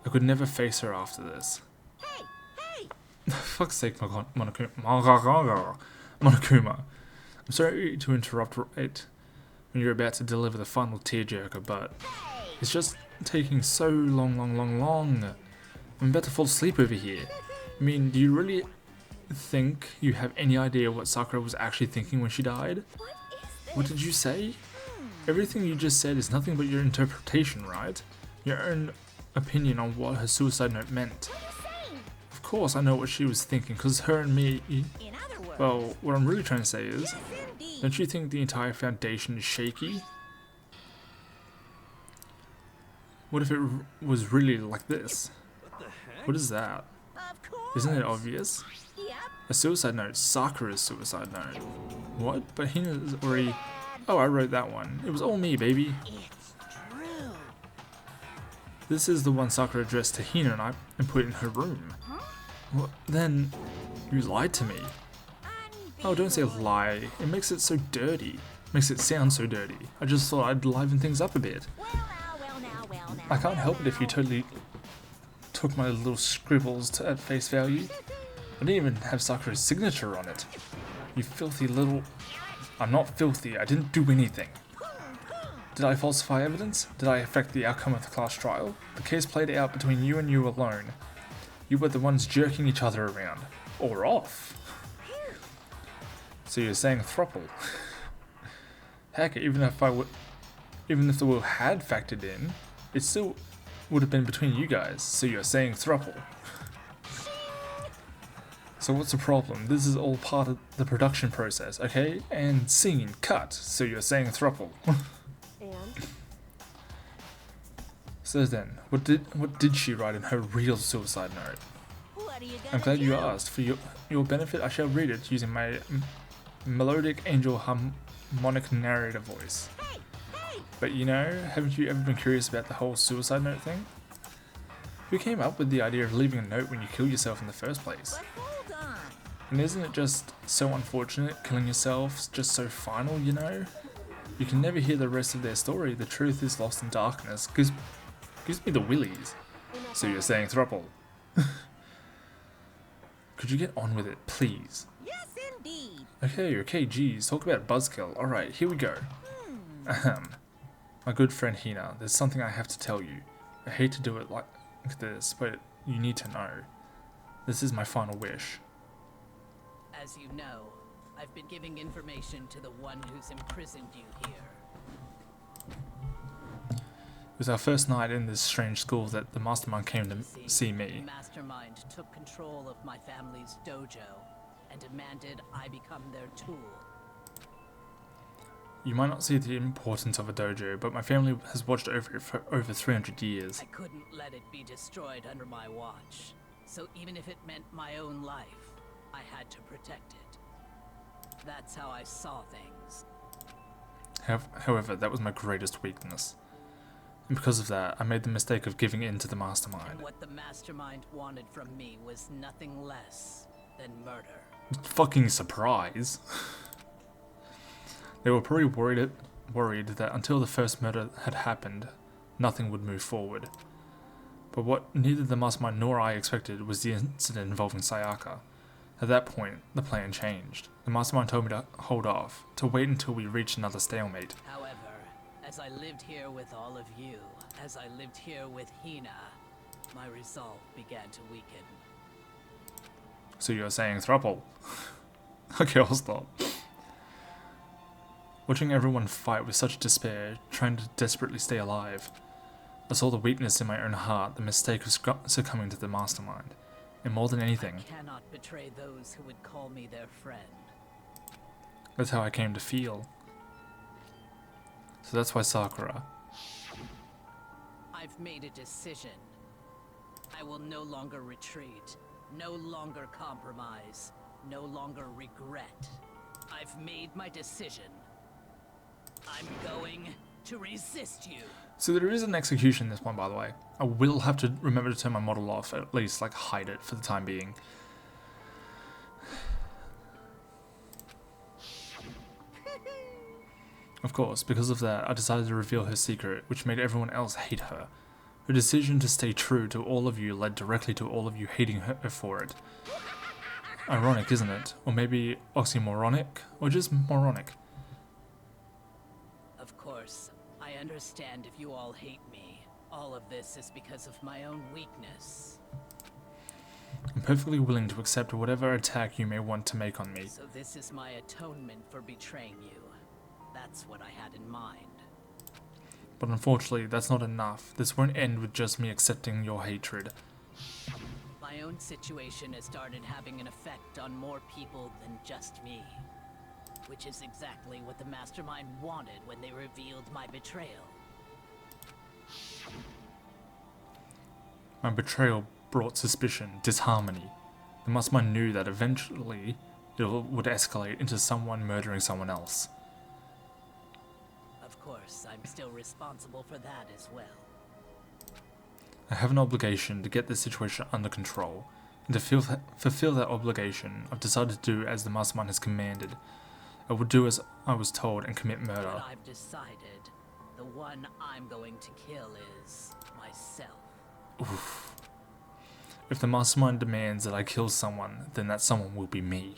I could never face her after this. Hey! Fuck's sake, Monokuma. I'm sorry to interrupt right when you're about to deliver the final tearjerker, but it's just taking so long. I'm about to fall asleep over here. I mean, do you really think you have any idea what Sakura was actually thinking when she died? What did you say? Everything you just said is nothing but your interpretation, right? Your own opinion on what her suicide note meant. Of course I know what she was thinking, because her and me... In other words, Well, what I'm really trying to say is... listen indeed. Don't you think the entire foundation is shaky? What if it was really like this? What the heck? What is that? Of course. Isn't it obvious? Yep. A suicide note. Sakura's suicide note. What? But Hina's already... Oh, I wrote that one. It was all me, baby. It's true. This is the one Sakura addressed to Hina and I and put in her room. Well, then, you lied to me. Oh, don't say lie. It makes it so dirty. Makes it sound so dirty. I just thought I'd liven things up a bit. Well now. I can't help it if you totally took my little scribbles at face value. I didn't even have Sakura's signature on it. You filthy little... I'm not filthy. I didn't do anything. Did I falsify evidence? Did I affect the outcome of the class trial? The case played out between you and you alone. You were the ones jerking each other around. Or off. So you're saying throuple. Heck, even if the will had factored in, it still would have been between you guys. So you're saying throuple. So what's the problem? This is all part of the production process, okay? And scene, cut. So you're saying throuple. And? So then, what did she write in her real suicide note? What are you gonna I'm glad do? you asked. For your benefit, I shall read it using my melodic angel harmonic narrator voice. Hey! But you know, haven't you ever been curious about the whole suicide note thing? Who came up with the idea of leaving a note when you kill yourself in the first place? But hold on. And isn't it just so unfortunate, killing yourself just so final, you know? You can never hear the rest of their story. The truth is lost in darkness. Gives me the willies. So you're saying throuple. Could you get on with it, please? Yes, indeed. Okay, geez, talk about buzzkill. Alright, here we go. Ahem. My good friend Hina, there's something I have to tell you. I hate to do it like this, but you need to know. This is my final wish. As you know, I've been giving information to the one who's imprisoned you here. It was our first night in this strange school that the mastermind came to see The me. mastermind took control of my family's dojo and demanded I become their tool. You might not see the importance of a dojo, but my family has watched over it for over 300 years. I couldn't let it be destroyed under my watch, so even if it meant my own life, I had to protect it. That's how I saw things. However, that was my greatest weakness. And because of that, I made the mistake of giving in to the mastermind. And what the mastermind wanted from me was nothing less than murder. Fucking surprise. They were probably worried that until the first murder had happened, nothing would move forward. But what neither the mastermind nor I expected was the incident involving Sayaka. At that point, the plan changed. The mastermind told me to hold off, to wait until we reached another stalemate. However, as I lived here with all of you, as I lived here with Hina, my resolve began to weaken. So you're saying throuple? Okay, I'll stop. Watching everyone fight with such despair, trying to desperately stay alive, I saw the weakness in my own heart, the mistake of succumbing to the mastermind. And more than anything, I cannot betray those who would call me their friend. that's how I came to feel. So that's why Sakura. I've made a decision. I will no longer retreat, no longer compromise, no longer regret. I've made my decision. I'm going to resist you. So there is an execution in this one, by the way. I will have to remember to turn my model off, at least like hide it for the time being. Of course, because of that, I decided to reveal her secret, which made everyone else hate her. Her decision to stay true to all of you led directly to all of you hating her for it. Ironic, isn't it? Or maybe oxymoronic? Or just moronic? Of course, I understand if you all hate me. All of this is because of my own weakness. I'm perfectly willing to accept whatever attack you may want to make on me. So this is my atonement for betraying you. That's what I had in mind. But unfortunately, that's not enough. This won't end with just me accepting your hatred. My own situation has started having an effect on more people than just me. Which is exactly what the mastermind wanted when they revealed my betrayal. My betrayal brought suspicion, disharmony. The mastermind knew that eventually it would escalate into someone murdering someone else. Of course, I'm still responsible for that as well. I have an obligation to get this situation under control, and to fulfill that obligation, I've decided to do as the mastermind has commanded. I will do as I was told and commit murder. But I've decided the one I'm going to kill is myself. Oof. If the mastermind demands that I kill someone, then that someone will be me.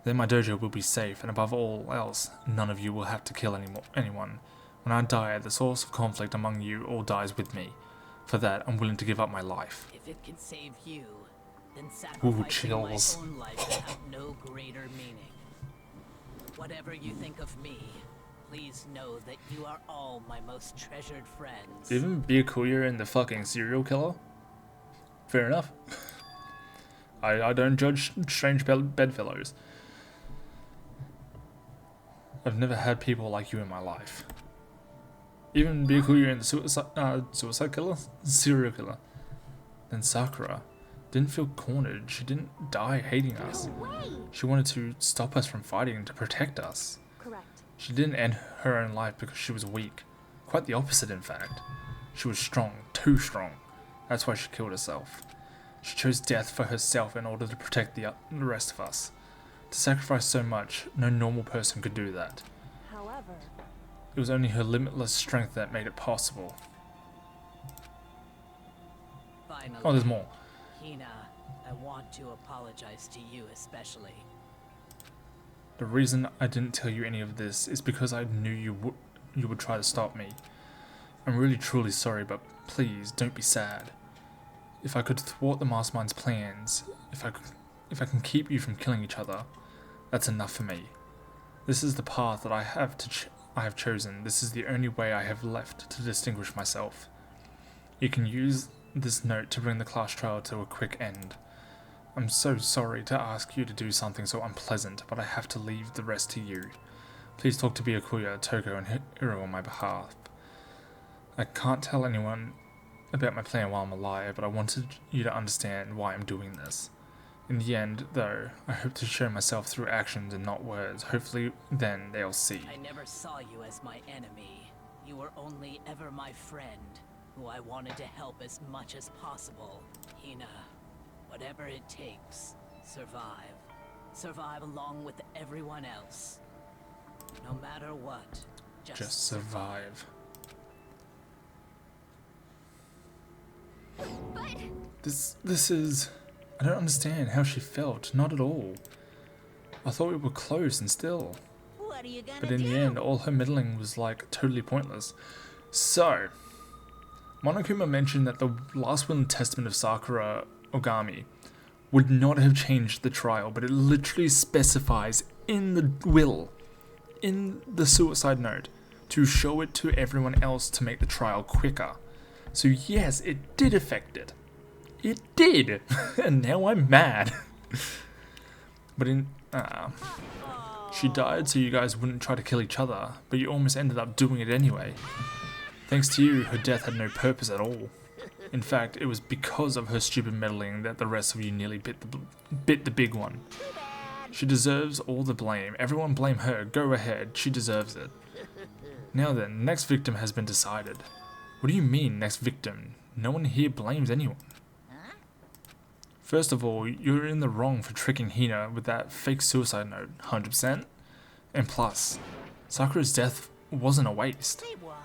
Then my dojo will be safe, and above all else, none of you will have to kill anyone. When I die, the source of conflict among you all dies with me. For that, I'm willing to give up my life. If it can save you, then sacrificing my own life will have no greater meaning. Whatever you think of me, please know that you are all my most treasured friends. Even Byakuya and the fucking serial killer? Fair enough. I don't judge strange bedfellows. I've never had people like you in my life. Even Byakuya and the suicide killer? Serial killer. Then Sakura didn't feel cornered. She didn't die hating us. She wanted to stop us from fighting and to protect us. Correct. She didn't end her own life because she was weak. Quite the opposite, in fact. She was strong, too strong. That's why she killed herself. She chose death for herself in order to protect the rest of us. To sacrifice so much, no normal person could do that. However, It was only her limitless strength that made it possible. Finally, Oh, there's more. Hina, I want to apologize to you especially. The reason I didn't tell you any of this is because I knew you would try to stop me. I'm really truly sorry, but please don't be sad. If I could thwart the mastermind's plans, if I can keep you from killing each other, that's enough for me. This is the path that I have chosen. This is the only way I have left to distinguish myself. You can use this note to bring the class trial to a quick end. I'm so sorry to ask you to do something so unpleasant, but I have to leave the rest to you. Please talk to Byakuya, Toko, and Hiro on my behalf. I can't tell anyone about my plan while I'm alive, but I wanted you to understand why I'm doing this. In the end, though, I hope to show myself through actions and not words. Hopefully, then they'll see. I never saw you as my enemy. You were only ever my friend, who I wanted to help as much as possible. Hina, whatever it takes, survive. Survive along with everyone else. No matter what, Just survive. But This is... I don't understand how she felt. Not at all. I thought we were close and still. What are you gonna But in do? the end, all her meddling was like totally pointless. So, Monokuma mentioned that the last will and testament of Sakura Ogami would not have changed the trial, but it literally specifies in the will, in the suicide note, to show it to everyone else to make the trial quicker. So yes, it did affect it. It did! And now I'm mad. But she died so you guys wouldn't try to kill each other, but you almost ended up doing it anyway. Thanks to you, her death had no purpose at all. In fact, it was because of her stupid meddling that the rest of you nearly bit the big one. She deserves all the blame. Everyone blame her. Go ahead. She deserves it. Now then, next victim has been decided. What do you mean, next victim? No one here blames anyone. First of all, you're in the wrong for tricking Hina with that fake suicide note, 100%. And plus, Sakura's death wasn't a waste. Say what?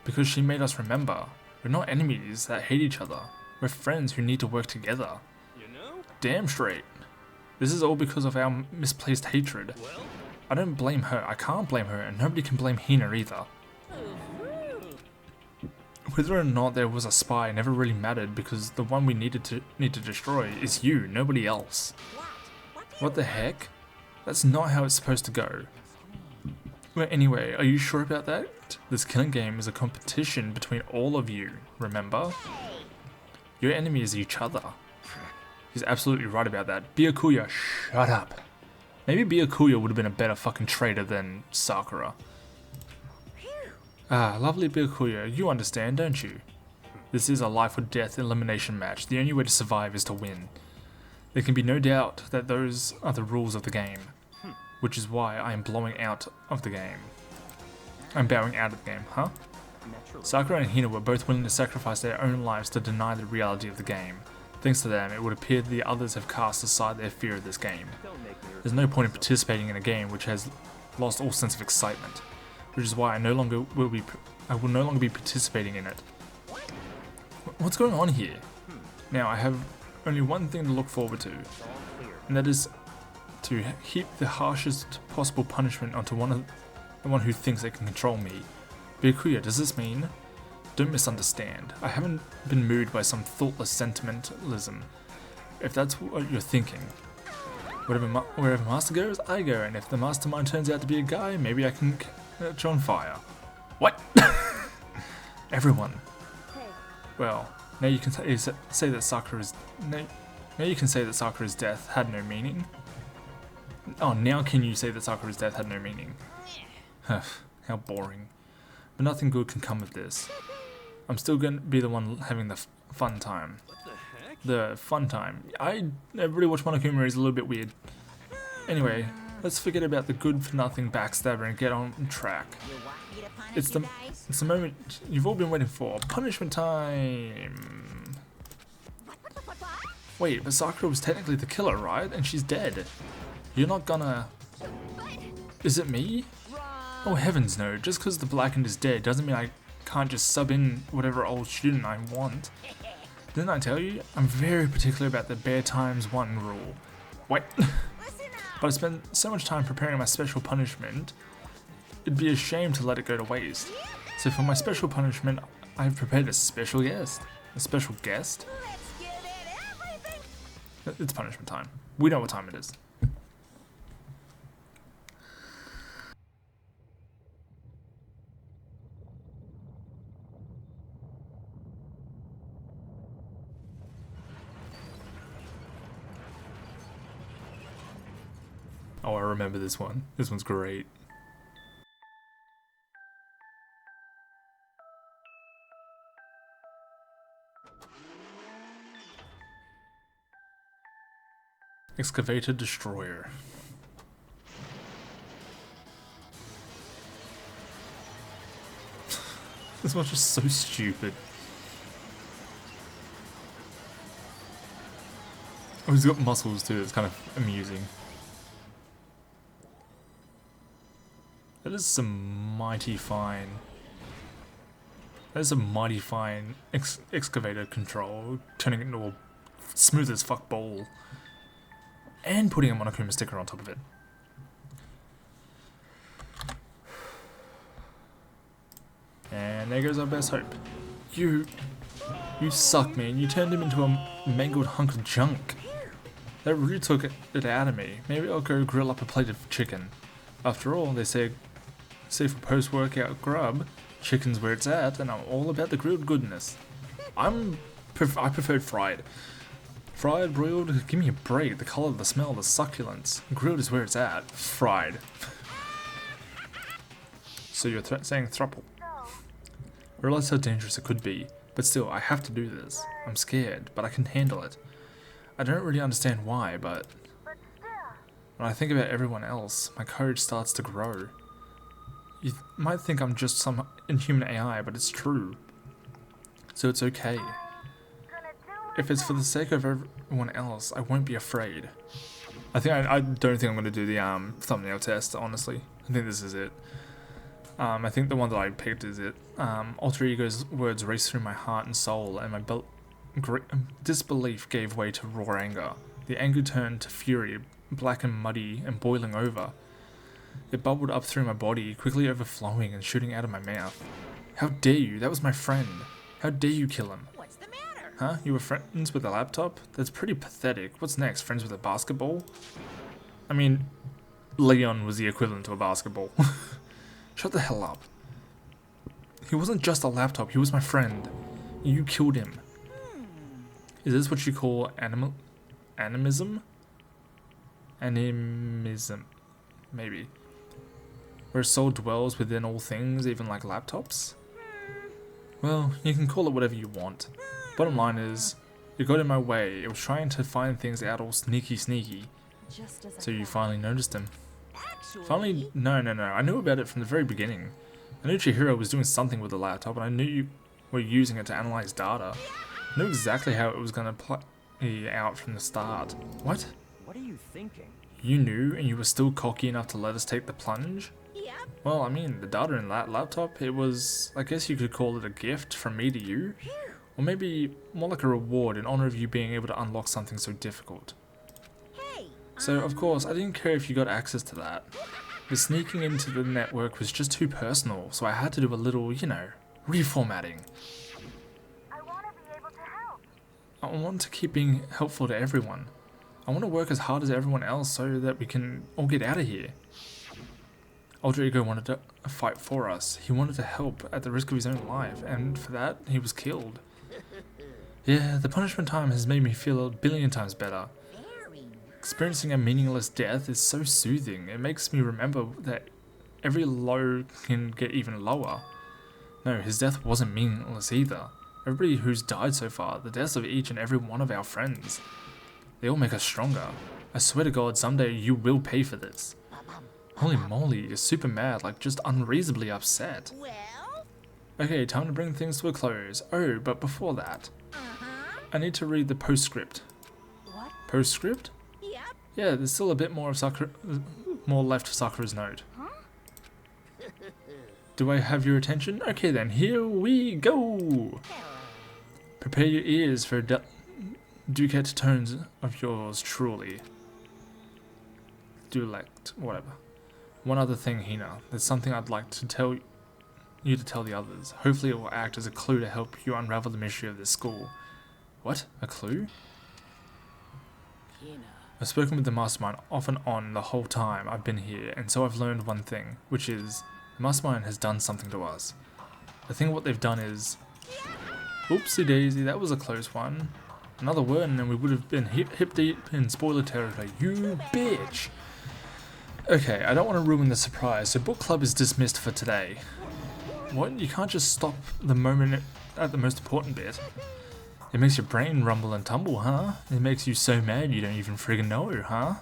Because she made us remember, we're not enemies that hate each other. We're friends who need to work together. You know? Damn straight. This is all because of our misplaced hatred. Well, I don't blame her, I can't blame her, and nobody can blame Hina either. Whether or not there was a spy never really mattered because the one we need to destroy is you, nobody else. What the heck? That's not how it's supposed to go. Well, anyway, are you sure about that? This killing game is a competition between all of you, remember? Your enemy is each other. He's absolutely right about that. Byakuya, shut up. Maybe Byakuya would have been a better fucking traitor than Sakura. Ah, lovely Byakuya, you understand, don't you? This is a life or death elimination match. The only way to survive is to win. There can be no doubt that those are the rules of the game, which is why I am blowing out of the game. I'm bowing out of the game, huh? Sakura and Hina were both willing to sacrifice their own lives to deny the reality of the game. Thanks to them, it would appear that the others have cast aside their fear of this game. There's no point in participating in a game which has lost all sense of excitement, which is why I will no longer be participating in it. What's going on here? Now I have only one thing to look forward to, and that is to heap the harshest possible punishment onto the one who thinks they can control me. Byakuya, does this mean? Don't misunderstand. I haven't been moved by some thoughtless sentimentalism. If that's what you're thinking. Wherever Master goes, I go, and if the mastermind turns out to be a guy, maybe I can catch on fire. What? Everyone. Well, now you can say that Sakura's death had no meaning. Oh, now can you say that Sakura's death had no meaning? How boring. But nothing good can come of this. I'm still going to be the one having the fun time. What the heck? The fun time. I really watch Monokuma is a little bit weird. Anyway, let's forget about the good-for-nothing backstabber and get on track. You want me to punish It's you the guys? it's the moment you've all been waiting for. Punishment time. Wait, but Sakura was technically the killer, right? And she's dead. You're not gonna... Is it me? Oh heavens no, just because the blackened is dead doesn't mean I can't just sub in whatever old student I want. Didn't I tell you? I'm very particular about the bare times one rule. What? But I spent so much time preparing my special punishment, it'd be a shame to let it go to waste. So for my special punishment, I've prepared a special guest. A special guest? Let's give it everything. It's punishment time. We know what time it is. Oh, I remember this one. This one's great. Excavator Destroyer. This one's just so stupid. Oh, he's got muscles too, it's kind of amusing. That is some mighty fine. That is a mighty fine excavator control, turning it into a smooth as fuck ball. And putting a Monokuma sticker on top of it. And there goes our best hope. You suck, man. You turned him into a mangled hunk of junk. That really took it out of me. Maybe I'll go grill up a plate of chicken. After all, they say for post-workout grub, chicken's where it's at, and I'm all about the grilled goodness. I preferred fried. Fried, broiled, give me a break. The color, the smell, the succulence. Grilled is where it's at. Fried. So you're saying thruple. I realize how dangerous it could be, but still, I have to do this. I'm scared, but I can handle it. I don't really understand why, but when I think about everyone else, my courage starts to grow. You might think I'm just some inhuman AI, but it's true. So it's okay. If it's for the sake of everyone else, I won't be afraid. I don't think I'm going to do the thumbnail test, honestly. I think this is it. I think the one that I picked is it. Alter ego's words raced through my heart and soul, and my disbelief gave way to raw anger. The anger turned to fury, black and muddy and boiling over. It bubbled up through my body, quickly overflowing and shooting out of my mouth. How dare you? That was my friend. How dare you kill him? What's the matter? Huh? You were friends with a laptop? That's pretty pathetic. What's next? Friends with a basketball? I mean, Leon was the equivalent to a basketball. Shut the hell up. He wasn't just a laptop, he was my friend. You killed him. Is this what you call animism? Animism, maybe. Where a soul dwells within all things, even like laptops? Well, you can call it whatever you want. Bottom line is, it got in my way. It was trying to find things out all sneaky. Just as I So you thought. finally noticed him. Actually, Finally, no. I knew about it from the very beginning. I knew Chihiro was doing something with the laptop, and I knew you were using it to analyze data. I knew exactly how it was going to play out from the start. What? What are you thinking? You knew, and you were still cocky enough to let us take the plunge? yep. Well, I mean, the data in that laptop, it was, I guess you could call it a gift from me to you. Or maybe more like a reward in honor of you being able to unlock something so difficult. Hey, So, of course, I didn't care if you got access to that. The sneaking into the network was just too personal, so I had to do a little, you know, reformatting. I want to be able to help. I want to keep being helpful to everyone. I want to work as hard as everyone else so that we can all get out of here. Alter Ego wanted to fight for us. He wanted to help at the risk of his own life, and for that, he was killed. Yeah, the punishment time has made me feel a billion times better. very nice. Experiencing a meaningless death is so soothing. It makes me remember that every low can get even lower. No, his death wasn't meaningless either. Everybody who's died so far, the deaths of each and every one of our friends, they all make us stronger. I swear to God, someday you will pay for this. Holy moly, you're super mad, like just unreasonably upset. Well, Okay, time to bring things to a close. Oh, but before that, uh-huh. I need to read the postscript. What? Postscript? Yep. Yeah, there's still a bit more of more left of Sakura's note. Do I have your attention? Okay then, here we go! Prepare your ears for duet tones of yours truly. Duet, whatever. One other thing, Hina. There's something I'd like to tell you to tell the others. Hopefully it will act as a clue to help you unravel the mystery of this school. What? A clue? Hina. I've spoken with the Mastermind off and on the whole time I've been here, and so I've learned one thing, which is the Mastermind has done something to us. I think what they've done is... Oopsie daisy, that was a close one. Another word and then we would have been hip deep in spoiler territory. You bitch! Okay, I don't want to ruin the surprise, so book club is dismissed for today. What? You can't just stop the moment at the most important bit. It makes your brain rumble and tumble, huh? It makes you so mad you don't even friggin' know, huh?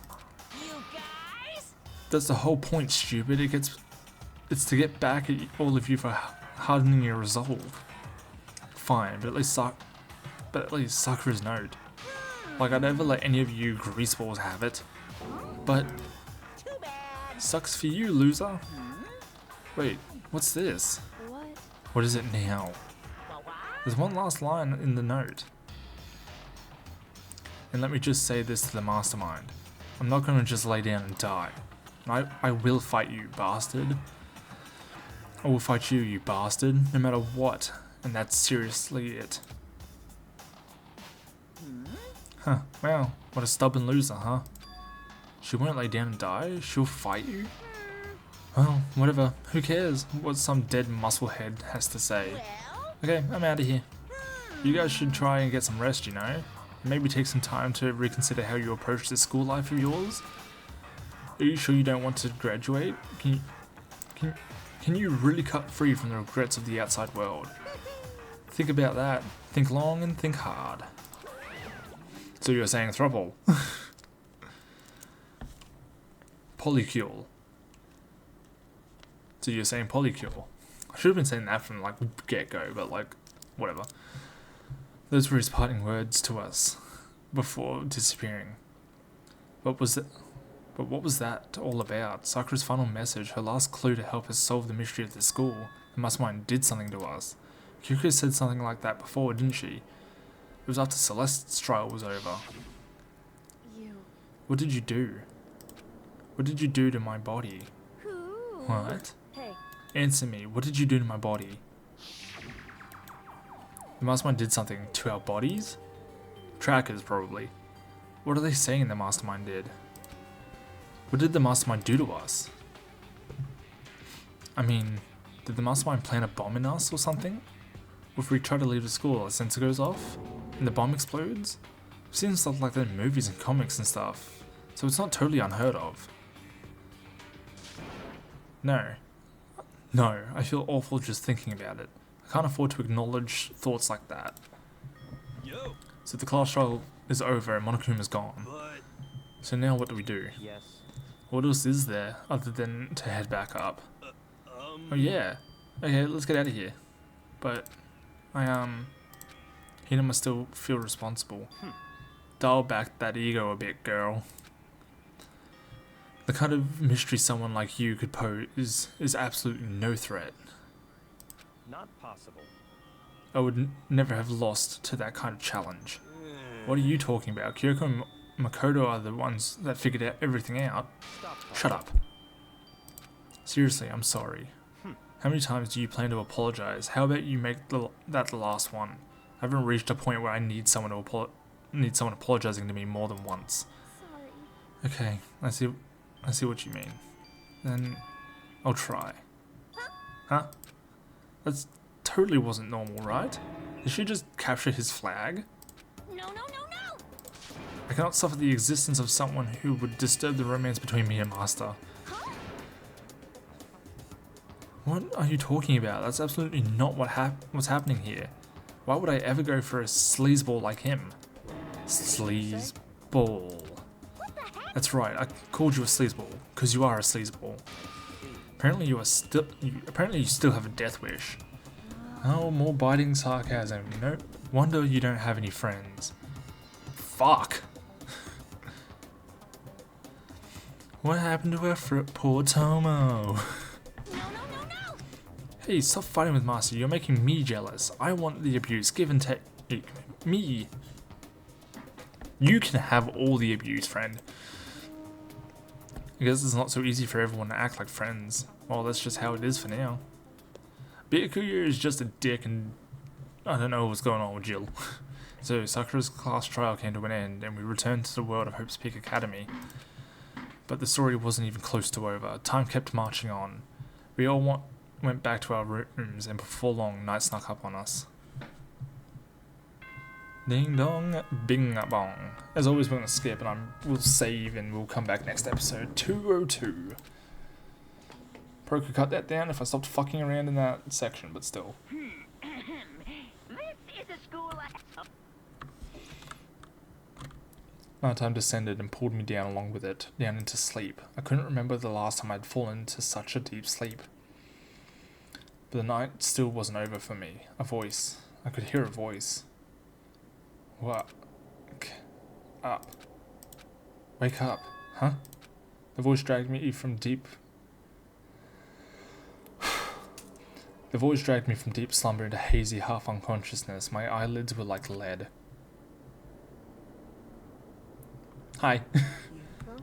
You guys? That's the whole point, stupid. It's to get back at all of you for hardening your resolve. Fine, but at least Sakura's note. Like, I'd never let any of you greaseballs have it. But Too bad. sucks for you, loser. Wait, what's this? What? What is it now? What? There's one last line in the note. And let me just say this to the Mastermind. I'm not gonna just lay down and die. I will fight you, bastard. I will fight you, you bastard, no matter what. And that's seriously it. Huh, wow, what a stubborn loser, huh? She won't lay down and die? She'll fight you? Well, whatever, who cares what some dead musclehead has to say. Well, Okay, I'm out of here. You guys should try and get some rest, you know? Maybe take some time to reconsider how you approach this school life of yours. Are you sure you don't want to graduate? Can you really cut free from the regrets of the outside world? Think about that. Think long and think hard. So you're saying throuple. Polycule. So you're saying polycule. I should have been saying that from like get-go, but like, whatever. Those were his parting words to us before disappearing. What was that all about? Sakura's final message, her last clue to help us solve the mystery of the school. The Mastermind did something to us. Kyoko said something like that before, didn't she? It was after Celeste's trial was over. You. What did you do? What did you do to my body? Who? What? Hey, Answer me, what did you do to my body? The Mastermind did something to our bodies? Trackers, probably. What are they saying the Mastermind did? What did the Mastermind do to us? I mean, did the Mastermind plant a bomb in us or something? If we try to leave the school, a sensor goes off, and the bomb explodes? I've seen stuff like that in movies and comics and stuff. so it's not totally unheard of. No. No, I feel awful just thinking about it. I can't afford to acknowledge thoughts like that. Yo, So the class trial is over and Monokuma's gone. but So now what do we do? Yes. What else is there other than to head back up? Oh yeah. Okay, let's get out of here. But Hina must still feel responsible. Dial back that ego a bit, girl. The kind of mystery someone like you could pose is absolutely no threat. Not possible. I would never have lost to that kind of challenge. What are you talking about? Kyoko and Makoto are the ones that figured out everything out. Stop talking. Shut up. Seriously, I'm sorry. How many times do you plan to apologize? How about you make that the last one? I haven't reached a point where I need someone apologizing to me more than once. Sorry. Okay, I see what you mean. Then I'll try. Huh? That totally wasn't normal, right? Did she just capture his flag? No, no, no, no! I cannot suffer the existence of someone who would disturb the romance between me and Master. What are you talking about? That's absolutely not what's happening here. Why would I ever go for a sleazeball like him? Sleazeball. That's right, I called you a sleazeball, because you are a sleazeball. Apparently you still have a death wish. Oh, more biting sarcasm. No wonder you don't have any friends. Fuck. What happened to our poor Tomo? Hey, stop fighting with Master. You're making me jealous. I want the abuse. Give and take. Me. You can have all the abuse, friend. I guess it's not so easy for everyone to act like friends. Well, that's just how it is for now. Byakuya is just a dick and I don't know what's going on with Jill. So, Sakura's class trial came to an end and we returned to the world of Hope's Peak Academy. But the story wasn't even close to over. Time kept marching on. We all went back to our rooms and before long, night snuck up on us. Ding dong, bing bong. As always, we're going to skip and we'll save and we'll come back next episode 202. Pro could cut that down if I stopped fucking around in that section, but still. This is a school. Nighttime descended and pulled me down along with it, down into sleep. I couldn't remember the last time I'd fallen into such a deep sleep. But the night still wasn't over for me. A voice. I could hear a voice. Wake up. Wake up. Huh? The voice dragged me from deep... The voice dragged me from deep slumber into hazy half-unconsciousness. My eyelids were like lead. Hi. Kyoko?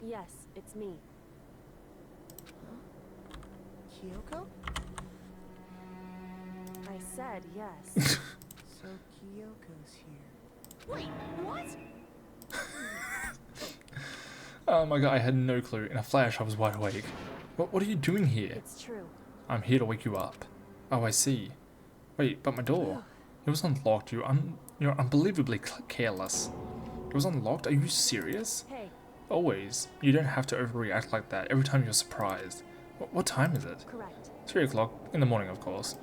Yes, it's me. Kyoko? I said yes. So Kyoko's here. Wait, what? Oh my god, I had no clue. In a flash, I was wide awake. What are you doing here? It's true. I'm here to wake you up. Oh, I see. Wait, but my door. It was unlocked. You're unbelievably careless. It was unlocked? Are you serious? Hey, Always. You don't have to overreact like that every time you're surprised. What time is it? correct. 3 o'clock in the morning, of course.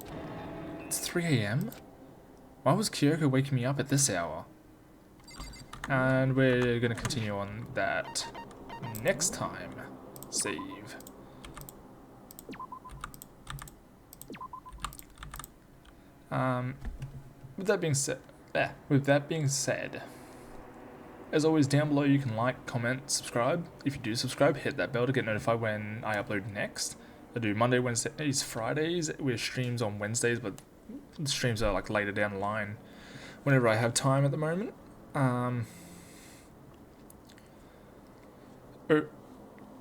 It's 3 a.m.? Why was Kyoko waking me up at this hour? And we're gonna continue on that next time. Save. With that being said, as always, down below you can like, comment, subscribe. If you do subscribe, hit that bell to get notified when I upload next. I do Monday, Wednesdays, Fridays with streams on Wednesdays, but the streams are like later down the line whenever I have time at the moment.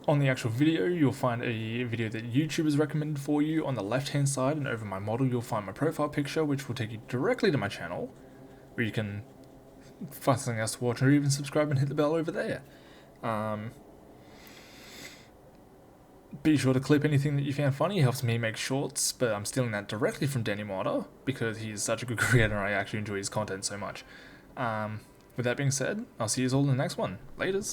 On the actual video, you'll find a video that YouTube has recommended for you on the left hand side, and over my model you'll find my profile picture, which will take you directly to my channel, where you can find something else to watch or even subscribe and hit the bell over there. Be sure to clip anything that you found funny. It helps me make shorts, but I'm stealing that directly from Danny Motter because he is such a good creator and I actually enjoy his content so much. with that being said, I'll see you all in the next one. Laters.